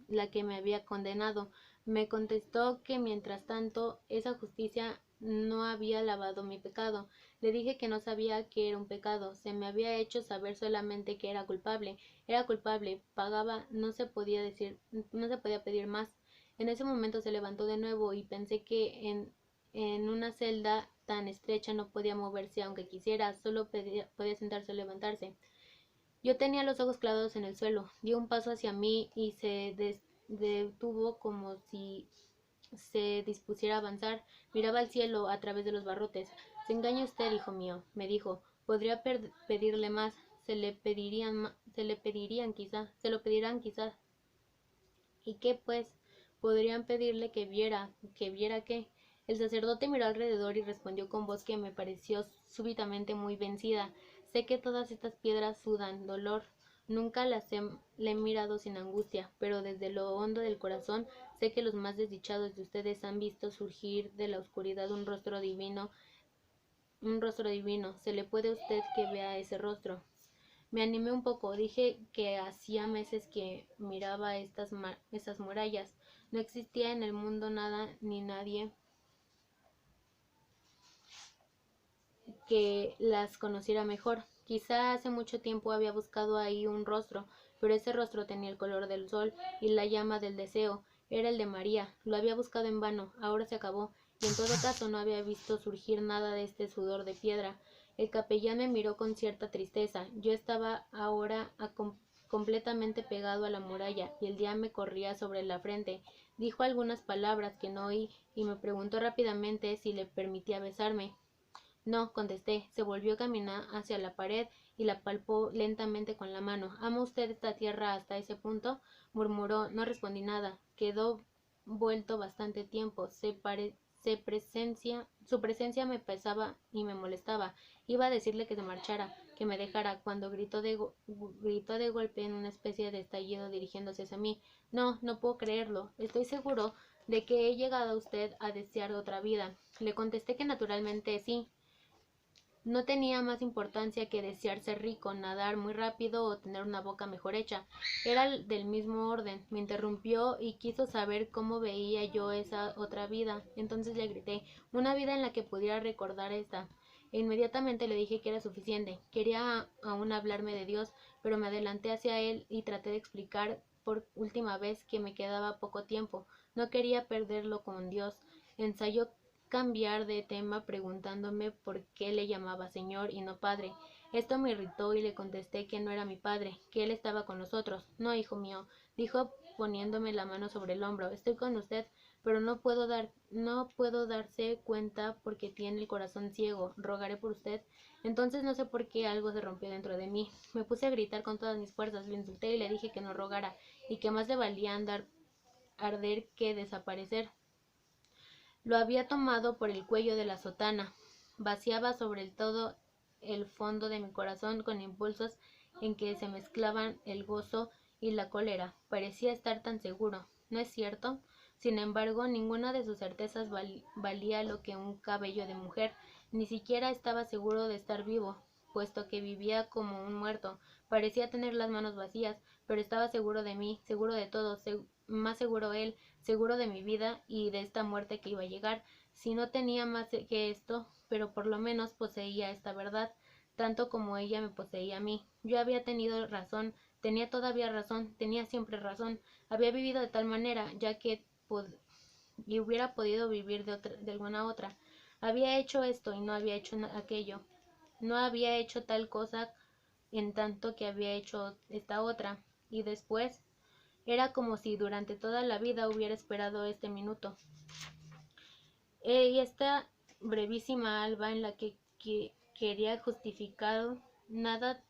[SPEAKER 1] la que me había condenado. Me contestó que mientras tanto esa justicia no había lavado mi pecado. Le dije que no sabía que era un pecado. Se me había hecho saber solamente que era culpable. Era culpable, pagaba, no se podía pedir más. En ese momento se levantó de nuevo y pensé que en una celda tan estrecha no podía moverse aunque quisiera, solo podía sentarse o levantarse. Yo tenía los ojos clavados en el suelo. Dio un paso hacia mí y se detuvo como si se dispusiera a avanzar. Miraba al cielo a través de los barrotes. Se engaña usted, hijo mío, me dijo. Podría pedirle más. Se lo pedirán quizás. ¿Y qué pues? Podrían pedirle que viera qué. El sacerdote miró alrededor y respondió con voz que me pareció súbitamente muy vencida. Sé que todas estas piedras sudan dolor. Nunca le he mirado sin angustia, pero desde lo hondo del corazón sé que los más desdichados de ustedes han visto surgir de la oscuridad un rostro divino. Se le puede a usted que vea ese rostro. Me animé un poco, dije que hacía meses que miraba estas murallas. No existía en el mundo nada ni nadie que las conociera mejor. Quizá hace mucho tiempo había buscado ahí un rostro, pero ese rostro tenía el color del sol y la llama del deseo. Era el de María. Lo había buscado en vano, ahora se acabó, y en todo caso no había visto surgir nada de este sudor de piedra. El capellán me miró con cierta tristeza. Yo estaba ahora completamente pegado a la muralla, y el día me corría sobre la frente. Dijo algunas palabras que no oí, y me preguntó rápidamente si le permitía besarme. No, contesté. Se volvió a caminar hacia la pared y la palpó lentamente con la mano. ¿Ama usted esta tierra hasta ese punto? Murmuró. No respondí nada. Quedó vuelto bastante tiempo. Su presencia me pesaba y me molestaba. Iba a decirle que se marchara, que me dejara, cuando gritó de golpe en una especie de estallido dirigiéndose hacia mí. No, no puedo creerlo. Estoy seguro de que he llegado a usted a desear otra vida. Le contesté que naturalmente sí. No tenía más importancia que desear ser rico, nadar muy rápido o tener una boca mejor hecha. Era del mismo orden. Me interrumpió y quiso saber cómo veía yo esa otra vida. Entonces le grité, una vida en la que pudiera recordar esta. E inmediatamente le dije que era suficiente. Quería aún hablarme de Dios, pero me adelanté hacia él y traté de explicar por última vez que me quedaba poco tiempo. No quería perderlo con Dios. Ensayó cambiar de tema preguntándome por qué le llamaba señor y no padre. Esto me irritó y le contesté que no era mi padre, que él estaba con nosotros. No, hijo mío, dijo poniéndome la mano sobre el hombro. Estoy con usted, pero no puedo darse cuenta porque tiene el corazón ciego. Rogaré por usted. Entonces no sé por qué algo se rompió dentro de mí. Me puse a gritar con todas mis fuerzas, le insulté y le dije que no rogara y que más le valía arder que desaparecer. Lo había tomado por el cuello de la sotana. Vaciaba sobre todo el fondo de mi corazón con impulsos en que se mezclaban el gozo y la cólera. Parecía estar tan seguro, ¿no es cierto? Sin embargo, ninguna de sus certezas valía lo que un cabello de mujer. Ni siquiera estaba seguro de estar vivo, puesto que vivía como un muerto. Parecía tener las manos vacías, pero estaba seguro de mí, seguro de todo, más seguro él, seguro de mi vida y de esta muerte que iba a llegar. Si no tenía más que esto, pero por lo menos poseía esta verdad, tanto como ella me poseía a mí. Yo había tenido razón, tenía todavía razón, tenía siempre razón. Había vivido de tal manera, ya que y hubiera podido vivir de alguna otra. Había hecho esto y no había hecho aquello. No había hecho tal cosa en tanto que había hecho esta otra. Y después era como si durante toda la vida hubiera esperado este minuto. Y esta brevísima alba en la que quería justificado nada.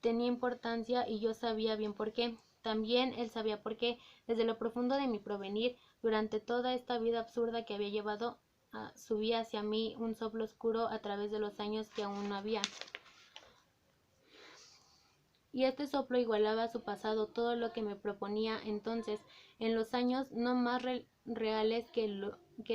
[SPEAKER 1] tenía importancia y yo sabía bien por qué. También él sabía por qué. Desde lo profundo de mi provenir, durante toda esta vida absurda que había llevado, subía hacia mí un soplo oscuro a través de los años que aún no había. Y este soplo igualaba a su pasado todo lo que me proponía entonces, en los años no más reales que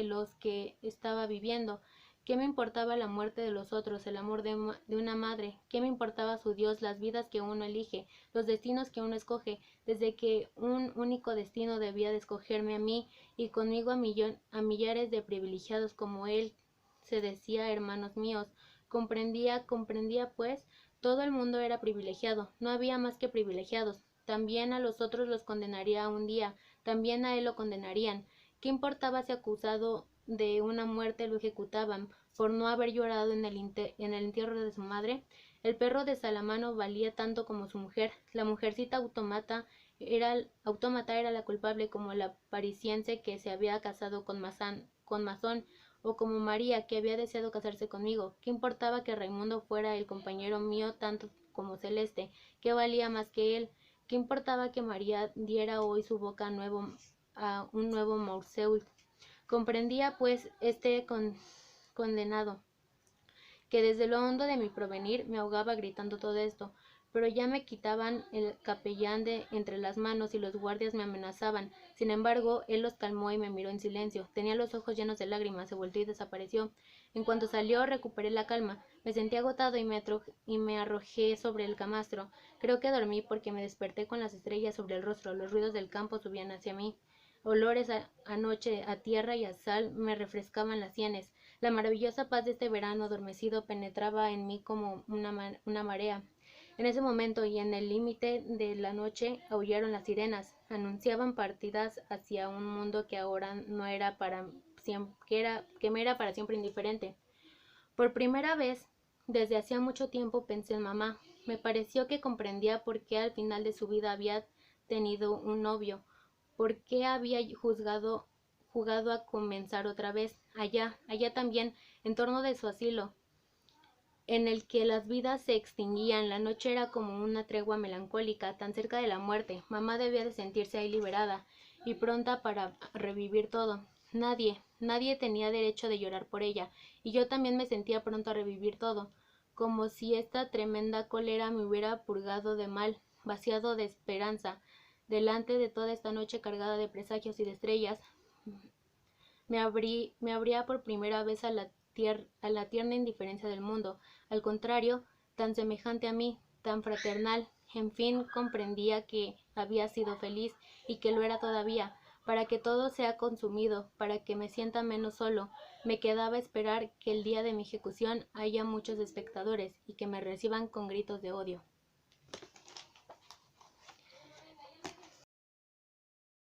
[SPEAKER 1] los que estaba viviendo. ¿Qué me importaba la muerte de los otros, el amor de una madre? ¿Qué me importaba su Dios, las vidas que uno elige, los destinos que uno escoge, desde que un único destino debía de escogerme a mí y conmigo a millares de privilegiados como él se decía hermanos míos? Comprendía pues, todo el mundo era privilegiado, no había más que privilegiados. También a los otros los condenaría un día, también a él lo condenarían. ¿Qué importaba si acusado de una muerte lo ejecutaban por no haber llorado en el entierro de su madre? El perro de Salamano valía tanto como su mujer. La mujercita autómata era la culpable, como la parisiense que se había casado con Masón, o como María, que había deseado casarse conmigo. ¿Qué importaba que Raimundo fuera el compañero mío tanto como Celeste? ¿Qué valía más que él? ¿Qué importaba que María diera hoy su boca a un nuevo Morseult? Comprendía, pues, condenado, que desde lo hondo de mi provenir me ahogaba gritando todo esto, pero ya me quitaban el capellán de entre las manos y los guardias me amenazaban. Sin embargo, él los calmó y me miró en silencio. Tenía los ojos llenos de lágrimas, se volvió y desapareció. En cuanto salió, recuperé la calma. Me sentí agotado y me arrojé sobre el camastro. Creo que dormí porque me desperté con las estrellas sobre el rostro. Los ruidos del campo subían hacia mí. Olores a noche, a tierra y a sal me refrescaban las sienes. La maravillosa paz de este verano adormecido penetraba en mí como una marea. En ese momento y en el límite de la noche aullaron las sirenas, anunciaban partidas hacia un mundo que ahora no era para siempre, que me era para siempre indiferente. Por primera vez, desde hacía mucho tiempo pensé en mamá. Me pareció que comprendía por qué al final de su vida había tenido un novio, por qué había jugado a comenzar otra vez, allá también, en torno de su asilo, en el que las vidas se extinguían. La noche era como una tregua melancólica, tan cerca de la muerte. Mamá debía de sentirse ahí liberada y pronta para revivir todo. Nadie tenía derecho de llorar por ella, y yo también me sentía pronto a revivir todo, como si esta tremenda cólera me hubiera purgado de mal, vaciado de esperanza. Delante de toda esta noche cargada de presagios y de estrellas, me abría por primera vez a la tierna indiferencia del mundo, al contrario, tan semejante a mí, tan fraternal. En fin, comprendía que había sido feliz y que lo era todavía. Para que todo sea consumido, para que me sienta menos solo, me quedaba esperar que el día de mi ejecución haya muchos espectadores y que me reciban con gritos de odio.